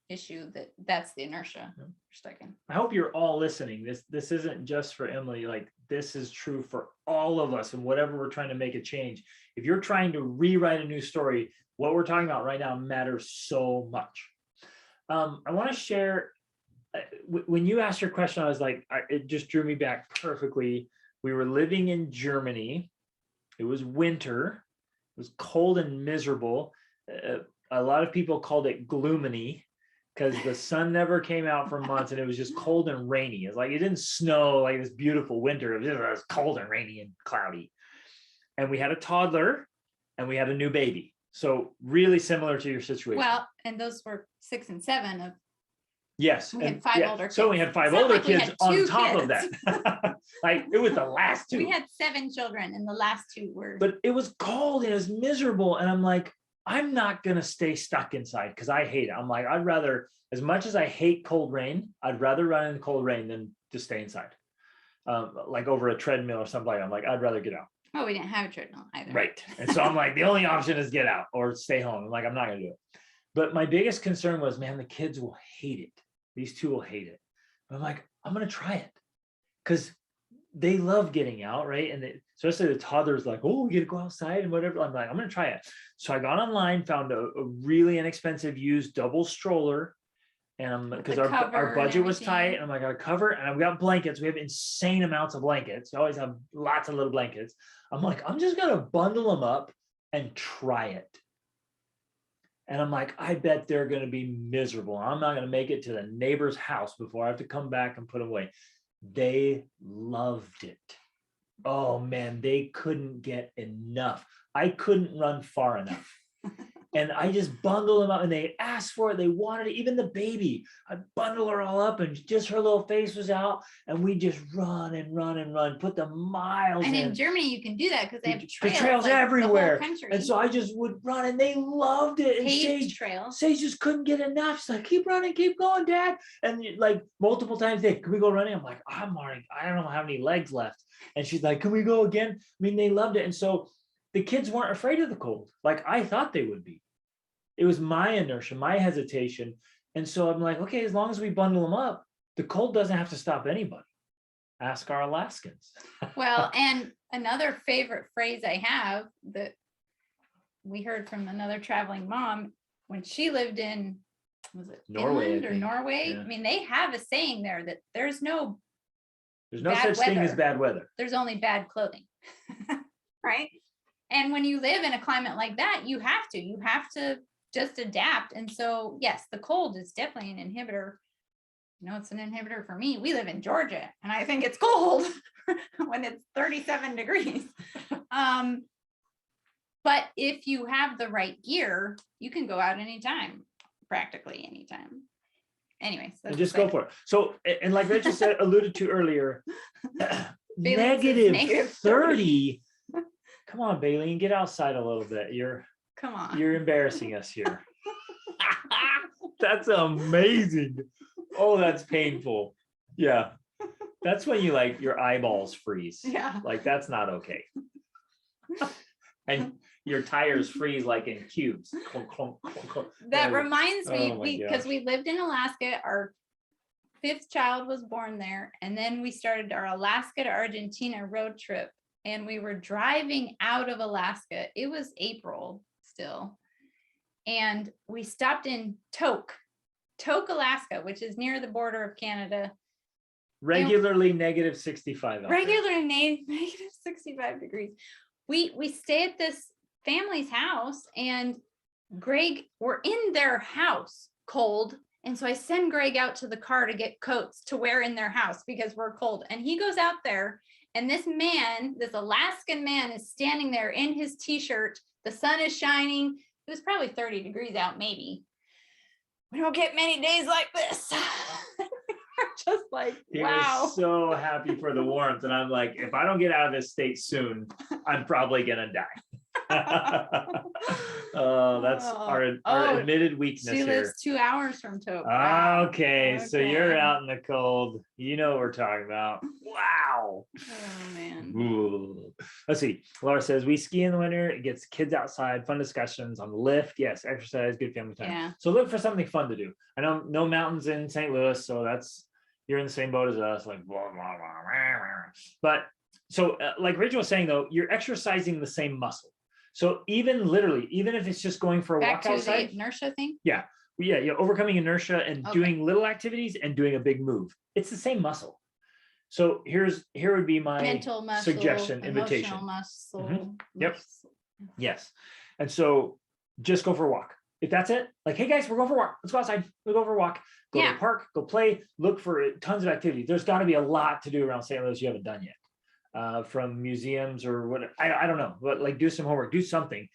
issue that's the inertia Yeah. we're stuck in. I hope you're all listening. This isn't just for Emily. Like, this is true for all of us, and whatever we're trying to make a change. If you're trying to rewrite a new story, what we're talking about right now matters so much. I want to share, when you asked your question, I was like, it just drew me back perfectly. We were living in Germany. It was winter. It was cold and miserable. A lot of people called it gloominy because the sun never came out for months, and it was just cold and rainy. It's like, it didn't snow like this beautiful winter. It was cold and rainy and cloudy. And we had a toddler and we had a new baby. So really similar to your situation. Well, and those were 6 and 7 of, yes. we had and 5 yeah, older so we kids. had 5 It's not older like we kids had on 2 top of kids. that. Like, it was the last 2. We had 7 children and the last 2 were. But it was cold and it was miserable. And I'm like, I'm not going to stay stuck inside because I hate it. I'm like, I'd rather, as much as I hate cold rain, I'd rather run in cold rain than just stay inside. Like over a treadmill or something. I'm like, I'd rather get out. Oh, we didn't have a treadmill either. Right. And so I'm like, the only option is get out or stay home. I'm like, I'm not going to do it. But my biggest concern was, man, the kids will hate it. These 2 will hate it. I'm like, I'm going to try it because they love getting out, right? And especially the toddler's like, oh, we get to go outside and whatever. I'm like, I'm going to try it. So I got online, found a really inexpensive used double stroller. And because the our cover and budget was everything. tight, and I'm like, I got a cover, and I've got blankets. We have insane amounts of blankets. You always have lots of little blankets. I'm like, I'm just gonna bundle them up and try it. And I'm like, I bet they're gonna be miserable. I'm not gonna make it to the neighbor's house before I have to come back and put them away. They loved it. Oh man, they couldn't get enough. I couldn't run far enough. And I just bundled them up, and they asked for it. They wanted it. Even the baby, I bundled her all up, and just her little face was out, and we just run and run and run, put the miles And in. in Germany, you can do that because they have The trails, trails like, everywhere. The whole country. And so I just would run, and they loved it. And Paved trails. Sage just couldn't get enough. She's like, keep running, keep going, Dad. And like multiple times, can we go running? I'm like, I'm already, I don't know how many legs left. And she's like, can we go again? I mean, they loved it. And so the kids weren't afraid of the cold like I thought they would be. It was my inertia, my hesitation. And so I'm like, okay, as long as we bundle them up, the cold doesn't have to stop anybody. Ask our Alaskans. Well, and another favorite phrase I have that we heard from another traveling mom when she lived in, was it Norway, Finland I or think. Norway? Yeah. I mean, they have a saying there that there's no such bad thing as weather. bad weather. There's only bad clothing. Right? And when you live in a climate like that, you have to just adapt. And so, yes, the cold is definitely an inhibitor. You know, it's an inhibitor for me. We live in Georgia, and I think it's cold when it's 37 degrees. But if you have the right gear, you can go out anytime, practically anytime. Anyways, And just go for it. So, and like Rachel said, alluded to earlier, negative negative 30. Come on, Bailey, get outside a little bit. Come on. You're embarrassing us here. That's amazing. Oh, that's painful. Yeah. That's when you like your eyeballs freeze. Yeah. Like that's not okay. And your tires freeze like in cubes. Clunk, clunk, clunk, clunk. That Oh, reminds me, oh my because gosh. we lived in Alaska, our 5th child was born there, and then we started our Alaska to Argentina road trip, and we were driving out of Alaska. It was April still, and we stopped in Tok, Alaska, which is near the border of Canada. Regularly negative 65 out there. Regularly negative 65 degrees. We stay at this family's house, and Greg, we're in their house cold. And so I send Greg out to the car to get coats to wear in their house because we're cold. And he goes out there, and this Alaskan man is standing there in his t-shirt. The sun is shining. It was probably 30 degrees out, maybe. We don't get many days like this. Just like, He wow. was so happy for the warmth. And I'm like, if I don't get out of this state soon, I'm probably gonna die. Oh, that's our Oh, admitted weakness She here. lives 2 hours from Toke. Wow. Okay, so you're Okay. out in the cold. You know what we're talking about. Wow. Oh man. Ooh. Let's see. Laura says we ski in the winter. It gets kids outside. Fun discussions on lift. Yes, exercise. Good family time. Yeah. So look for something fun to do. I know no mountains in St. Louis, so that's you're in the same boat as us. Like blah, blah, blah, blah, blah. But so like Rachel was saying though, you're exercising the same muscle. So even literally, even if it's just going for a Back walk to outside, the inertia thing. yeah, overcoming inertia and Okay. doing little activities and doing a big move. It's the same muscle. So here would be my Mental muscle, suggestion, invitation. emotional muscle. Mhm. Yep. muscle. Yes. And so just go for a walk. If that's it, like, hey guys, we're going for a walk. Let's go outside. We'll go for a walk. Go to Yeah. the park, go play, look for tons of activities. There's got to be a lot to do around St. Louis you haven't done yet. From museums or what, I don't know, but like do some homework, do something.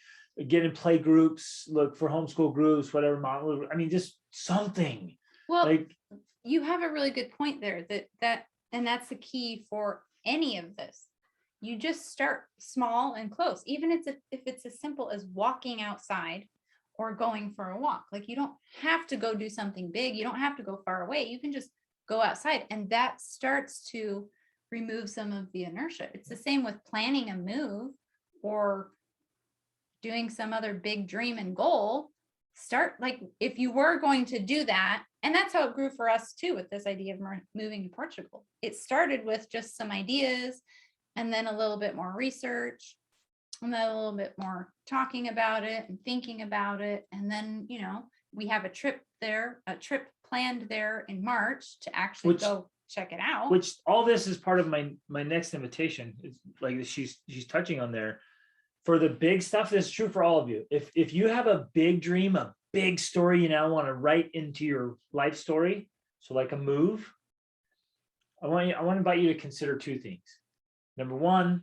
Get in play groups, look for homeschool groups, whatever. I mean, just something. Well, Like, you have a really good point there. And that's the key for any of this. You just start small and close, even if it's as simple as walking outside or going for a walk. Like you don't have to go do something big. You don't have to go far away. You can just go outside, and that starts to remove some of the inertia. It's the same with planning a move or doing some other big dream and goal. Start, like, if you were going to do that, and that's how it grew for us too, with this idea of moving to Portugal. It started with just some ideas, and then a little bit more research, and then a little bit more talking about it and thinking about it. And then, we have a trip planned there in March to actually go check it out. which all this is part of my next invitation. It's like she's touching on there. For the big stuff, this is true for all of you. If you have a big dream, a big story you now want to write into your life story, so like a move, I want to invite you to consider two things. Number one,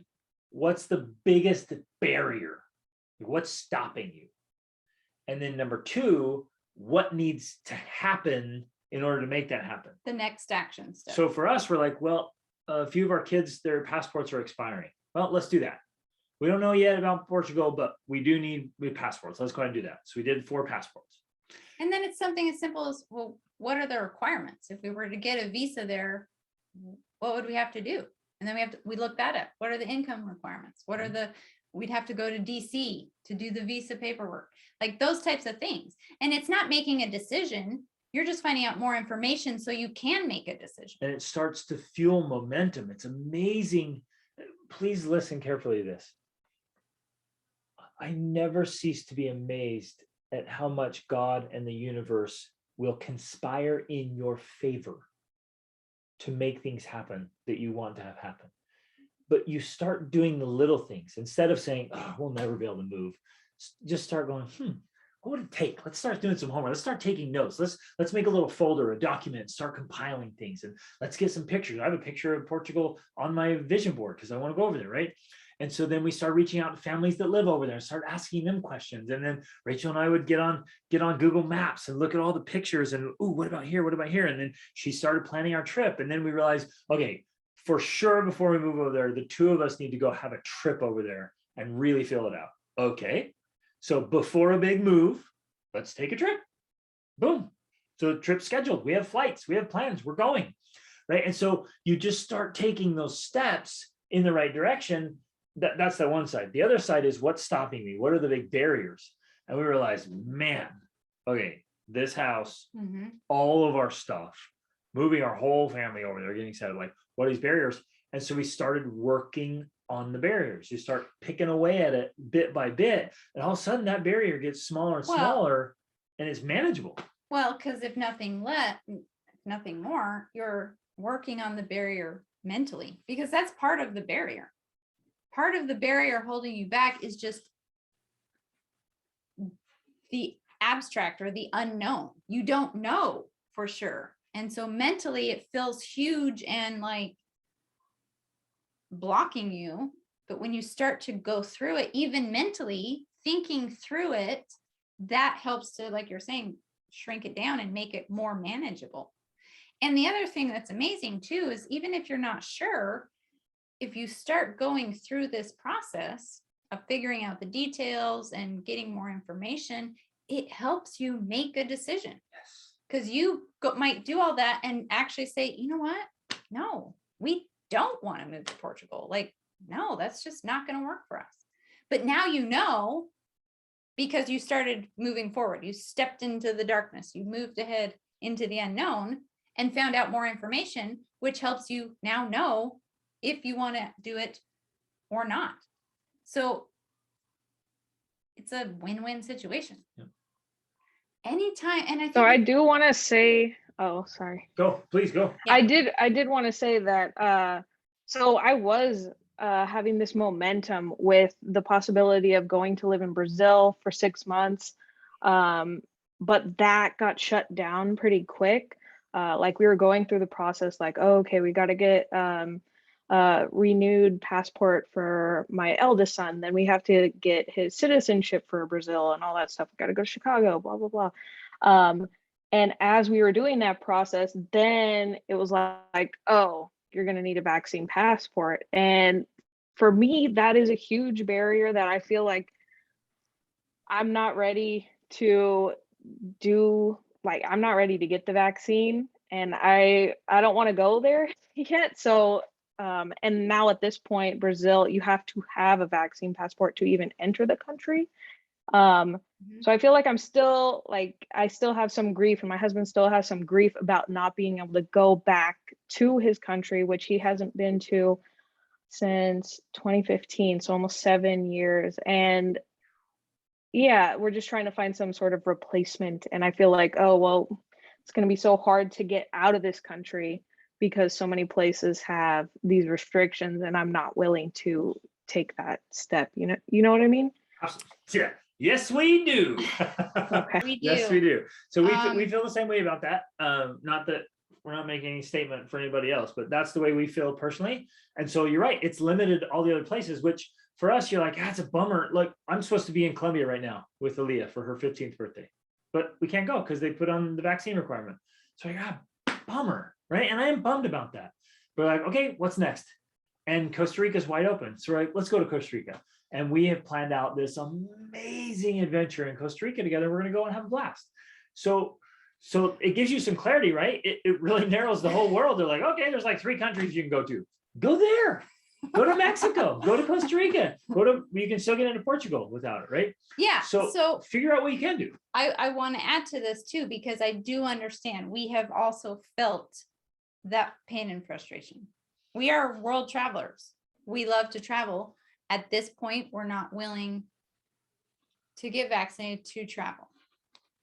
what's the biggest barrier? What's stopping you? And then number two, what needs to happen in order to make that happen? The next action step. So for us, we're like, well, a few of our kids, their passports are expiring. Well, let's do that. We don't know yet about Portugal, but we do need passports. Let's go ahead and do that. So we did 4 passports. And then it's something as simple as, well, what are the requirements? If we were to get a visa there, what would we have to do? And then we look that up. What are the income requirements? We'd have to go to DC to do the visa paperwork, like those types of things. And it's not making a decision. You're just finding out more information so you can make a decision. And it starts to fuel momentum. It's amazing. Please listen carefully to this. I never cease to be amazed at how much God and the universe will conspire in your favor to make things happen that you want to have happen. But you start doing the little things instead of saying, oh, we'll never be able to move. Just start going, what would it take? Let's start doing some homework. Let's start taking notes. Let's make a little folder, a document, start compiling things, and let's get some pictures. I have a picture of Portugal on my vision board because I want to go over there, right? And so then we start reaching out to families that live over there, start asking them questions. And then Rachel and I would get on Google Maps and look at all the pictures and, ooh, what about here? What about here? And then she started planning our trip. And then we realized, okay, for sure, before we move over there, the 2 of us need to go have a trip over there and really fill it out. Okay. So before a big move, let's take a trip. Boom. So trip scheduled. We have flights. We have plans. We're going. Right. And so you just start taking those steps in the right direction. That's the one side. The other side is what's stopping me? What are the big barriers? And we realized, man, okay, this house, all of our stuff, moving our whole family over there, getting excited, like, what are these barriers? And so we started working on the barriers. You start picking away at it bit by bit, and all of a sudden that barrier gets smaller and smaller, and it's manageable. Well, because if nothing more, you're working on the barrier mentally, because that's part of the barrier. Part of the barrier holding you back is just the abstract or the unknown. You don't know for sure. And so mentally it feels huge and like blocking you. But when you start to go through it, even mentally thinking through it, that helps to, like you're saying, shrink it down and make it more manageable. And the other thing that's amazing too is, even if you're not sure, if you start going through this process of figuring out the details and getting more information, it helps you make a decision. Yes. Because you might do all that and actually say, you know what? No, we don't want to move to Portugal. Like, no, that's just not going to work for us. But now you know, because you started moving forward, you stepped into the darkness, you moved ahead into the unknown and found out more information, which helps you now know if you want to do it or not. So it's a win-win situation. Yep. Anytime, and I think So I do want to say, oh, sorry. Go, please go. Yeah. I did want to say that so I was having this momentum with the possibility of going to live in Brazil for 6 months. But that got shut down pretty quick. Like we were going through the process, like, oh, okay, we got to get renewed passport for my eldest son. Then we have to get his citizenship for Brazil and all that stuff. We got to go to Chicago, blah, blah, blah. And as we were doing that process, then it was like, oh, you're going to need a vaccine passport. And for me, that is a huge barrier that I feel like I'm not ready to do. Like, I'm not ready to get the vaccine, and I don't want to go there yet. So, and now at this point, Brazil, you have to have a vaccine passport to even enter the country. So I feel like I'm still I still have some grief, and my husband still has some grief about not being able to go back to his country, which he hasn't been to since 2015, so almost 7 years. And yeah, we're just trying to find some sort of replacement. And I feel like, oh, well, it's going to be so hard to get out of this country because so many places have these restrictions, and I'm not willing to take that step. You know what I mean? Yeah. Yes, we do. Okay. We do. Yes, we do. So we Um, feel the same way about that. Not that we're not making any statement for anybody else, but that's the way we feel personally. And so you're right, it's limited all the other places, which for us, you're like, that's a bummer. Like, I'm supposed to be in Colombia right now with Aaliyah for her 15th birthday, but we can't go because they put on the vaccine requirement. So I got bummer, right? And I am bummed about that. But like, okay, what's next? And Costa Rica's wide open. So we're like, let's go to Costa Rica. And we have planned out this amazing adventure in Costa Rica together. We're going to go and have a blast. So it gives you some clarity, right? It really narrows the whole world. They're like, okay, there's like 3 countries you can go to. Go there. Go to Mexico. Go to Costa Rica. You can still get into Portugal without it, right? Yeah. So figure out what you can do. I want to add to this too, because I do understand we have also felt that pain and frustration. We are world travelers. We love to travel. At this point, we're not willing to get vaccinated to travel.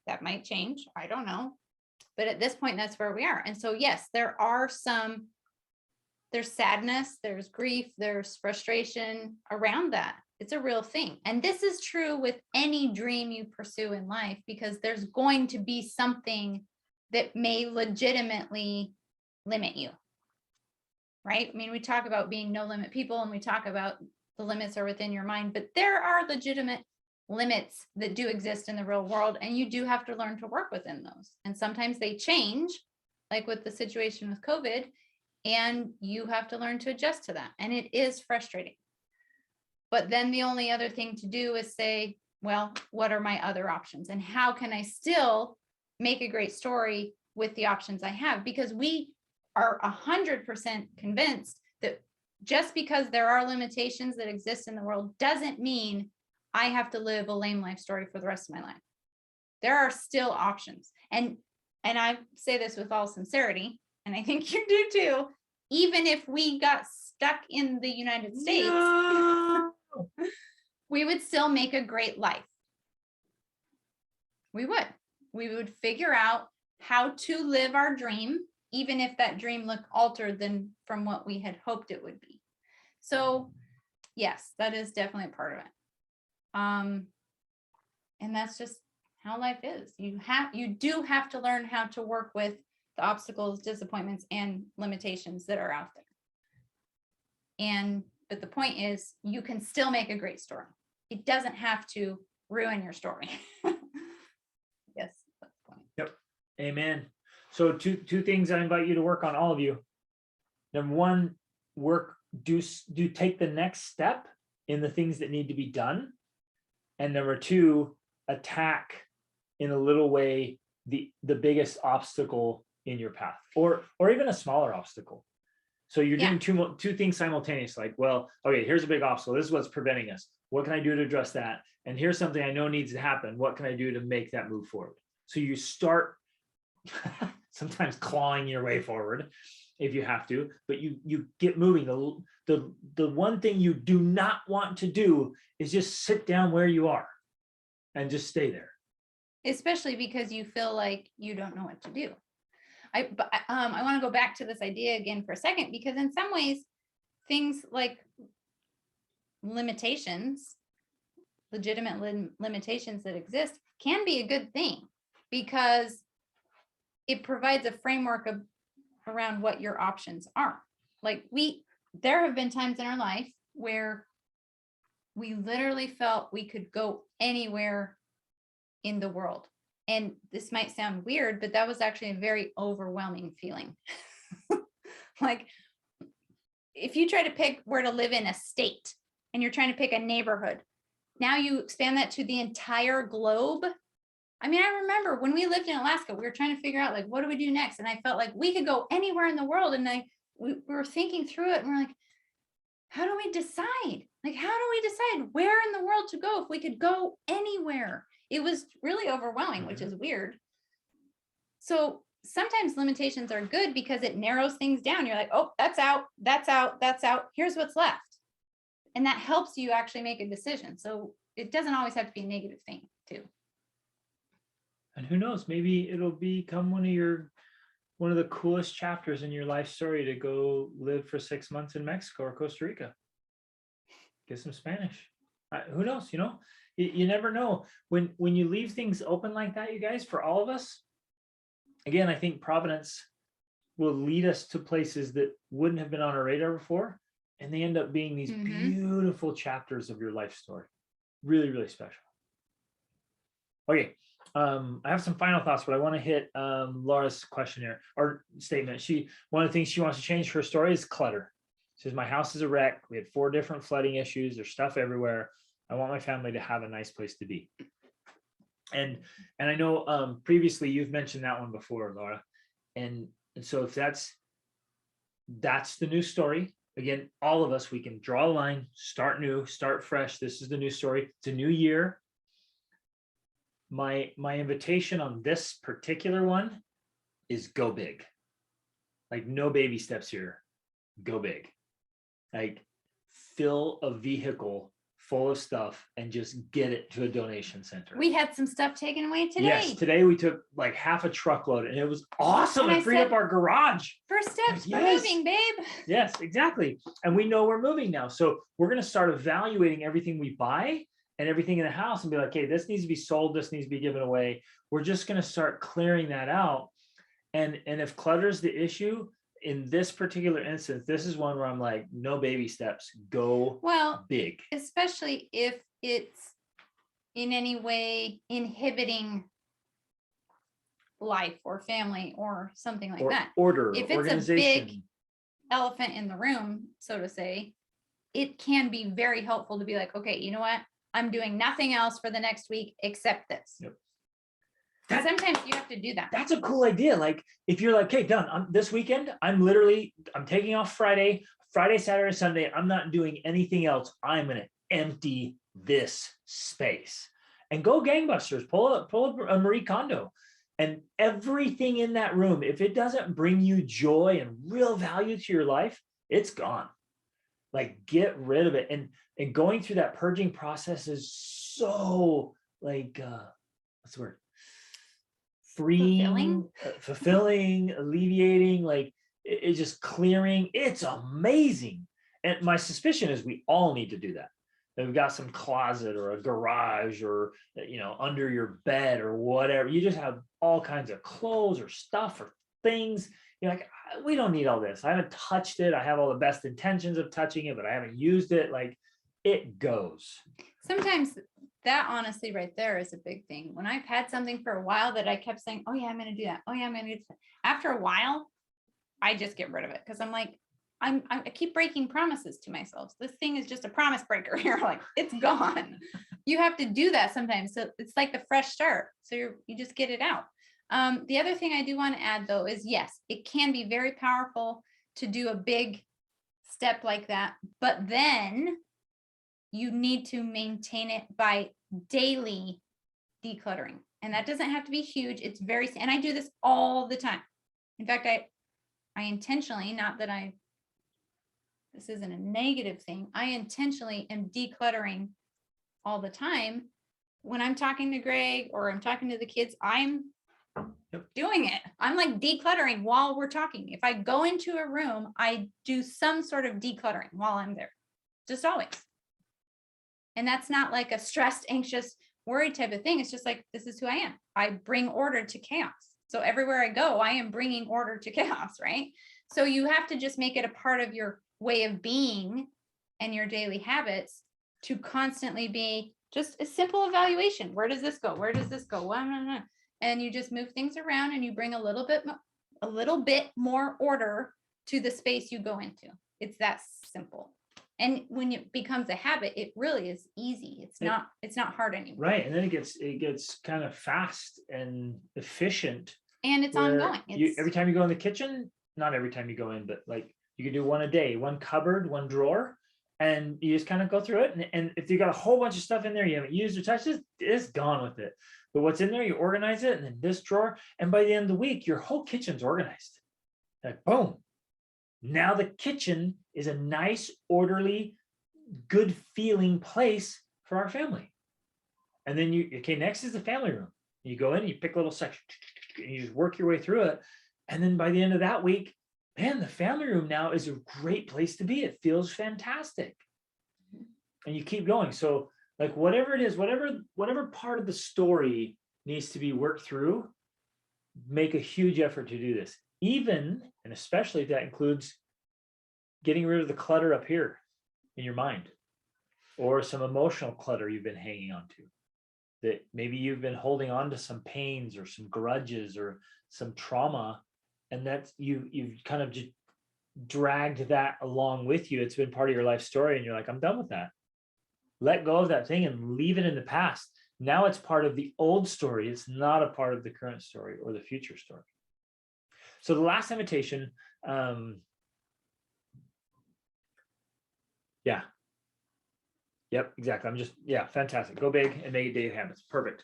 That might change. I don't know. But at this point, that's where we are. And so, yes, there's sadness, there's grief, there's frustration around that. It's a real thing. And this is true with any dream you pursue in life, because there's going to be something that may legitimately limit you. Right? I mean, we talk about being no limit people, and we talk about the limits are within your mind, but there are legitimate limits that do exist in the real world, and you do have to learn to work within those. And sometimes they change, like with the situation with COVID, and you have to learn to adjust to that. And it is frustrating. But then the only other thing to do is say, well, what are my other options? And how can I still make a great story with the options I have? Because we are 100% convinced that just because there are limitations that exist in the world doesn't mean I have to live a lame life story for the rest of my life. There are still options. And I say this with all sincerity, and I think you do too. Even if we got stuck in the United States, No. we would still make a great life. We would figure out how to live our dream, even if that dream looked altered than from what we had hoped it would be. So yes, that is definitely a part of it. And that's just how life is. You do have to learn how to work with the obstacles, disappointments, and limitations that are out there. But the point is, you can still make a great story. It doesn't have to ruin your story. Yes, that's the point. Yep. Amen. So two things I invite you to work on, all of you. Number one, take the next step in the things that need to be done. And number two, attack in a little way the biggest obstacle in your path, or even a smaller obstacle. So you're Yeah. doing two things simultaneously. Like, well, okay, here's a big obstacle. This is what's preventing us. What can I do to address that? And here's something I know needs to happen. What can I do to make that move forward? So you start sometimes clawing your way forward if you have to, but you get moving. The one thing you do not want to do is just sit down where you are and just stay there. Especially because you feel like you don't know what to do. I want to go back to this idea again for a second, because in some ways, things like limitations, legitimate limitations that exist, can be a good thing, because it provides a framework around what your options are. Like there have been times in our life where we literally felt we could go anywhere in the world. And this might sound weird, but that was actually a very overwhelming feeling. Like, if you try to pick where to live in a state and you're trying to pick a neighborhood, now you expand that to the entire globe. I mean, I remember when we lived in Alaska, we were trying to figure out, like, what do we do next? And I felt like we could go anywhere in the world. And we were thinking through it, and we're like, how do we decide? Like, how do we decide where in the world to go if we could go anywhere? It was really overwhelming, which is weird. So sometimes limitations are good because it narrows things down. You're like, oh, that's out, that's out, that's out. Here's what's left. And that helps you actually make a decision. So it doesn't always have to be a negative thing too. And who knows, maybe it'll become one of the coolest chapters in your life story to go live for 6 months in Mexico or Costa Rica. Get some Spanish. Who knows, you never know. When you leave things open like that, you guys, for all of us, again, I think Providence will lead us to places that wouldn't have been on our radar before. And they end up being these beautiful chapters of your life story. Really, really special. Okay. I have some final thoughts, but I want to hit Laura's question here, or statement. One of the things she wants to change for her story is clutter. She says, my house is a wreck. We had 4 different flooding issues. There's stuff everywhere. I want my family to have a nice place to be. And I know previously you've mentioned that one before, Laura. And so if that's the new story, again, all of us, we can draw a line, start new, start fresh. This is the new story. It's a new year. My invitation on this particular one is go big. Like, no baby steps here. Go big. Like, fill a vehicle full of stuff and just get it to a donation center. We had some stuff taken away today. Yes, today we took like half a truckload, and it was awesome. And It I freed said, up our garage. First steps for Yes. moving, babe. Yes, exactly. And we know we're moving now. So we're going to start evaluating everything we buy and everything in the house and be like, okay, this needs to be sold. This needs to be given away. We're just going to start clearing that out. And if clutter is the issue, in this particular instance, this is one where I'm like, no baby steps, go big. Especially if it's in any way inhibiting life or family or something like that. Order, if it's organization. a big elephant in the room, so to say, it can be very helpful to be like, okay, you know what? I'm doing nothing else for the next week except this. Yep. Sometimes you have to do that. That's a cool idea. Like, if you're like, okay, done. This weekend, I'm taking off Friday, Saturday, Sunday. I'm not doing anything else. I'm going to empty this space and go gangbusters. Pull up a Marie Kondo, and everything in that room, if it doesn't bring you joy and real value to your life, it's gone. Like, get rid of it. And going through that purging process is so like, what's the word? Freeing, fulfilling, alleviating, like it's just clearing. It's amazing. And my suspicion is we all need to do that. We've got some closet or a garage or, under your bed or whatever. You just have all kinds of clothes or stuff or things. You're like, we don't need all this. I haven't touched it. I have all the best intentions of touching it, but I haven't used it. Like, it goes. Sometimes that honestly right there is a big thing. When I've had something for a while that I kept saying, oh yeah, I'm going to do that. Oh yeah, I'm going to do that. After a while, I just get rid of it because I'm like, I keep breaking promises to myself. This thing is just a promise breaker. You're like, it's gone. You have to do that sometimes. So it's like the fresh start. So you just get it out. The other thing I do want to add though is yes, it can be very powerful to do a big step like that, but then you need to maintain it by daily decluttering. And that doesn't have to be huge. It's very, and I do this all the time. In fact, I intentionally, not that this isn't a negative thing, I intentionally am decluttering all the time. When I'm talking to Greg or I'm talking to the kids, I'm doing it. I'm like decluttering while we're talking. If I go into a room, I do some sort of decluttering while I'm there, just always. And that's not like a stressed, anxious, worried type of thing. It's just like, this is who I am. I bring order to chaos. So everywhere I go, I am bringing order to chaos, right? So you have to just make it a part of your way of being and your daily habits to constantly be just a simple evaluation. Where does this go? Where does this go? And you just move things around and you bring a little bit more order to the space you go into. It's that simple. And when it becomes a habit, it really is easy. It's not hard anymore. Right. And then it gets kind of fast and efficient. And it's ongoing. Every time you go in the kitchen, not every time you go in, but like you can do one a day, one cupboard, one drawer, and you just kind of go through it. And if you got a whole bunch of stuff in there you haven't used or touched, it's gone with it. But what's in there, you organize it, and then this drawer, and by the end of the week, your whole kitchen's organized. Like boom. Now the kitchen is a nice, orderly, good feeling place for our family. And then next is the family room. You go in, you pick a little section, and you just work your way through it. And then by the end of that week, man, the family room now is a great place to be. It feels fantastic. And you keep going. So like whatever it is, whatever part of the story needs to be worked through, make a huge effort to do this. Even, and especially if that includes getting rid of the clutter up here in your mind, or some emotional clutter you've been hanging on to, that maybe you've been holding on to some pains or some grudges or some trauma, and that's you've kind of just dragged that along with you. It's been part of your life story, and you're like, I'm done with that. Let go of that thing and leave it in the past. Now it's part of the old story. It's not a part of the current story or the future story. So the last invitation, yeah. Yep, exactly. Fantastic. Go big and make it daily habits. Perfect.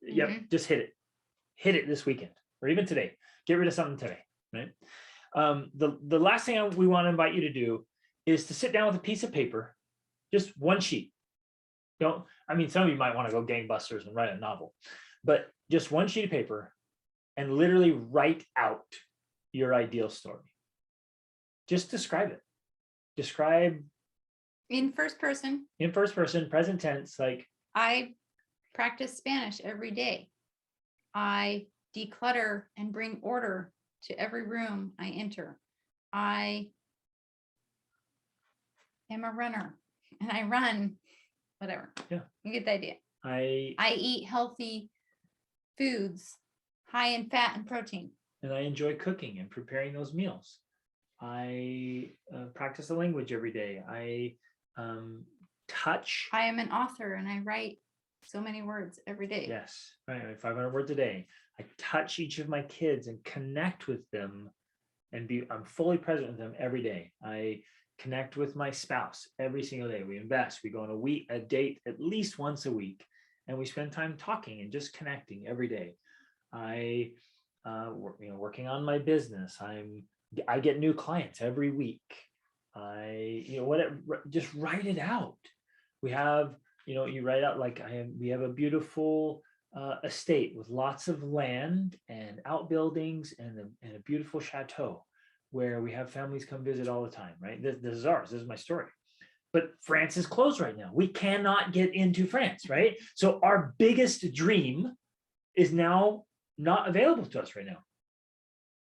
Yep, just hit it. Hit it this weekend or even today. Get rid of something today, right? The last thing we want to invite you to do is to sit down with a piece of paper, just one sheet. Some of you might want to go gangbusters and write a novel, but just one sheet of paper and literally write out your ideal story. Just describe it. Describe in first person, present tense. Like, I practice Spanish every day. I declutter and bring order to every room I enter. I am a runner and I run, whatever. Yeah. You get the idea. I eat healthy foods, high in fat and protein. And I enjoy cooking and preparing those meals. I practice the language every day. I touch. I am an author and I write so many words every day. Yes, right. 500 words a day. I touch each of my kids and connect with them, and I'm fully present with them every day. I connect with my spouse every single day. We invest. We go on a date at least once a week, and we spend time talking and just connecting every day. I working on my business. I get new clients every week. Just write it out. We have, you write out we have a beautiful estate with lots of land and outbuildings and a beautiful chateau where we have families come visit all the time, right? This is ours. This is my story. But France is closed right now. We cannot get into France, right? So our biggest dream is now not available to us right now.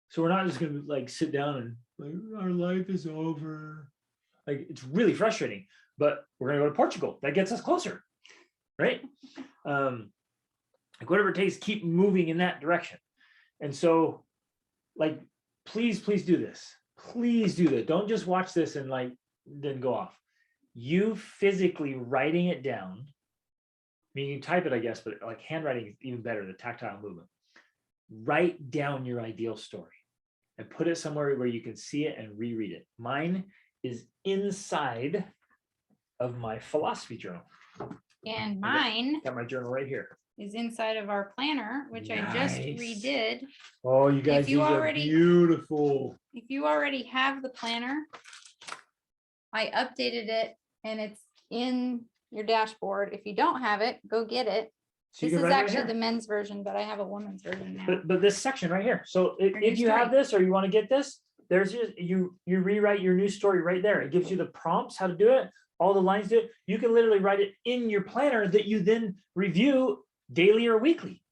So we're not just going to sit down and our life is over. It's really frustrating, but we're going to go to Portugal. That gets us closer, right? Whatever it takes, keep moving in that direction. And so please do this. please do that. Don't just watch this and like then go off. You physically writing it down. I mean, you can type it, I guess, but like handwriting is even better, the tactile movement. Write down your ideal story and put it somewhere where you can see it and reread it. Mine is inside of my philosophy journal. And mine Got my journal right here. is inside of our planner, which I just Nice. redid. Oh, you guys, you these are already- beautiful. If you already have the planner, I updated it and it's in your dashboard. If you don't have it, go get it. So you This can is write right actually here. the men's version, but I have a woman's version now. But this section right here. So Your new if you have story. this or you want to get this, there's you rewrite your new story right there. It gives you the prompts how to do it, all the lines do it. You can literally write it in your planner that you then review daily or weekly.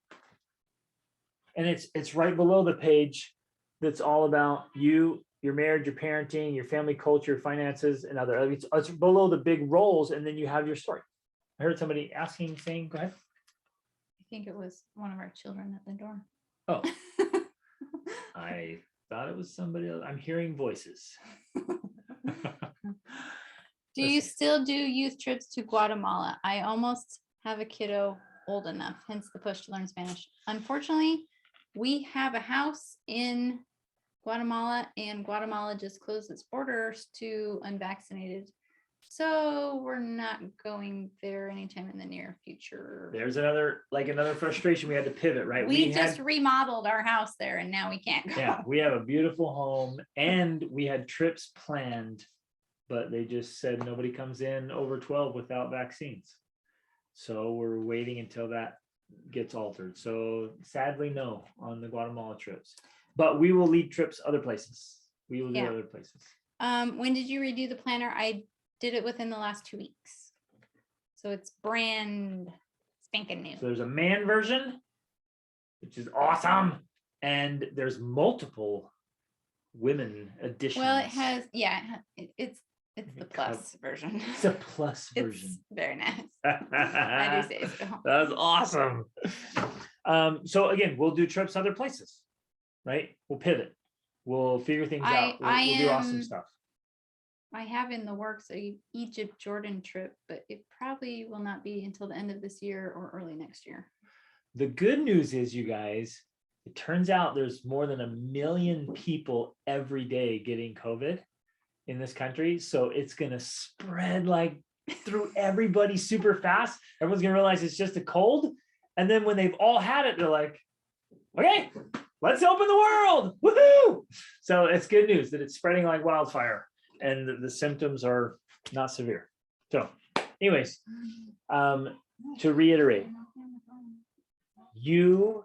And it's right below the page that's all about you, your marriage, your parenting, your family culture, finances, and other. It's below the big roles, and then you have your story. I heard somebody saying, go ahead. I think it was one of our children at the door. Oh, I thought it was somebody else. I'm hearing voices. Do you still do youth trips to Guatemala? I almost have a kiddo old enough, hence the push to learn Spanish. Unfortunately, we have a house in Guatemala and Guatemala just closed its borders to unvaccinated. So we're not going there anytime in the near future. There's another frustration. We had to pivot, right? We just remodeled our house there and now we can't go. Yeah, we have a beautiful home and we had trips planned, but they just said nobody comes in over 12 without vaccines. So we're waiting until that gets altered. So sadly, no on the Guatemala trips, but we will lead trips other places. We will do Yeah. other places. When did you redo the planner? I did it within the last 2 weeks. So it's brand spanking new. So there's a man version, which is awesome. And there's multiple women editions. Well, it has, it's the It plus version. It's a plus version. It's very nice. I do say so. That's awesome. So again, we'll do trips other places, right? We'll pivot. We'll figure things out. We'll do awesome stuff. I have in the works a Egypt Jordan trip, but it probably will not be until the end of this year or early next year. The good news is, you guys, it turns out there's more than 1 million people every day getting COVID in this country. So it's going to spread like through everybody super fast. Everyone's going to realize it's just a cold. And then when they've all had it, they're like, okay, let's open the world. Woohoo! So it's good news that it's spreading like wildfire and the symptoms are not severe. So anyways, to reiterate, you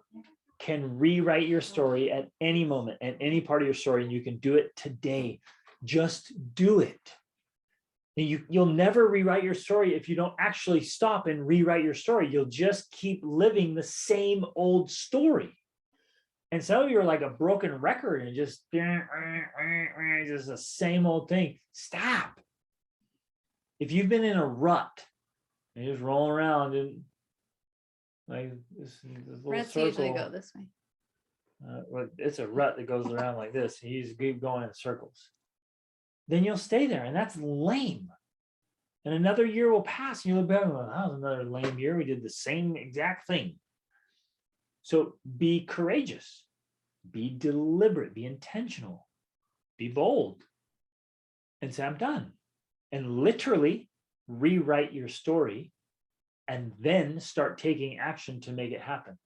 can rewrite your story at any moment, at any part of your story, and you can do it today. Just do it. You'll never rewrite your story if you don't actually stop and rewrite your story. You'll just keep living the same old story. And some of you are like a broken record and just the same old thing. Stop. If you've been in a rut and you're just rolling around and like this little Rats circle, usually go this way. well, it's a rut that goes around like this. You just keep going in circles. Then you'll stay there, and that's lame. And another year will pass, and you'll look back and go, that was another lame year. We did the same exact thing. So be courageous, be deliberate, be intentional, be bold, and say, I'm done. And literally rewrite your story and then start taking action to make it happen.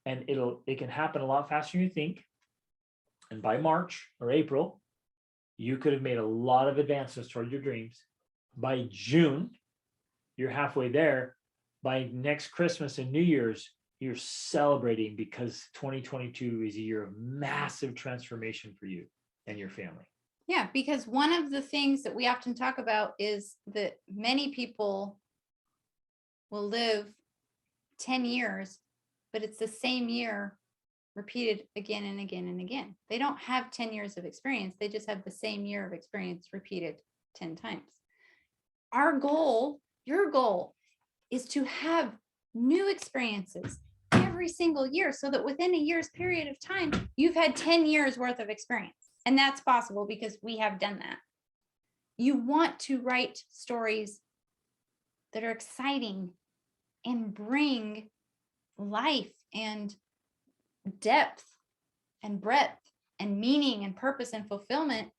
And it can happen a lot faster than you think. And by March or April, you could have made a lot of advances toward your dreams. By June, you're halfway there. By next Christmas and New Year's, you're celebrating because 2022 is a year of massive transformation for you and your family. Yeah, because one of the things that we often talk about is that many people will live 10 years, but it's the same year repeated again and again and again. They don't have 10 years of experience. They just have the same year of experience repeated 10 times. Our goal, your goal, is to have new experiences every single year so that within a year's period of time, you've had 10 years worth of experience. And that's possible because we have done that. You want to write stories that are exciting and bring life and depth and breadth and meaning and purpose and fulfillment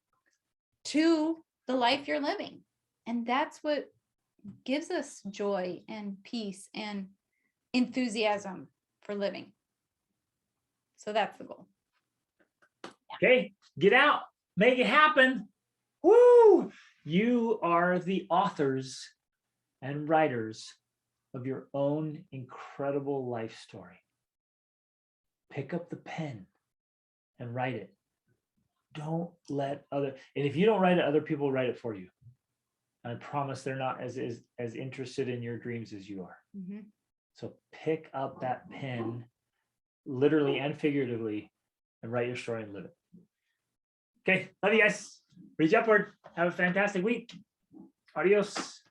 to the life you're living. And that's what gives us joy and peace and enthusiasm for living. So that's the goal. Okay, get out, make it happen. Woo! You are the authors and writers of your own incredible life story. Pick up the pen and write it. Don't let and if you don't write it, other people write it for you. I promise they're not as interested in your dreams as you are. Mhm. So pick up that pen, literally and figuratively, and write your story and live it. Okay, love you guys. Reach upward. Have a fantastic week. Adios.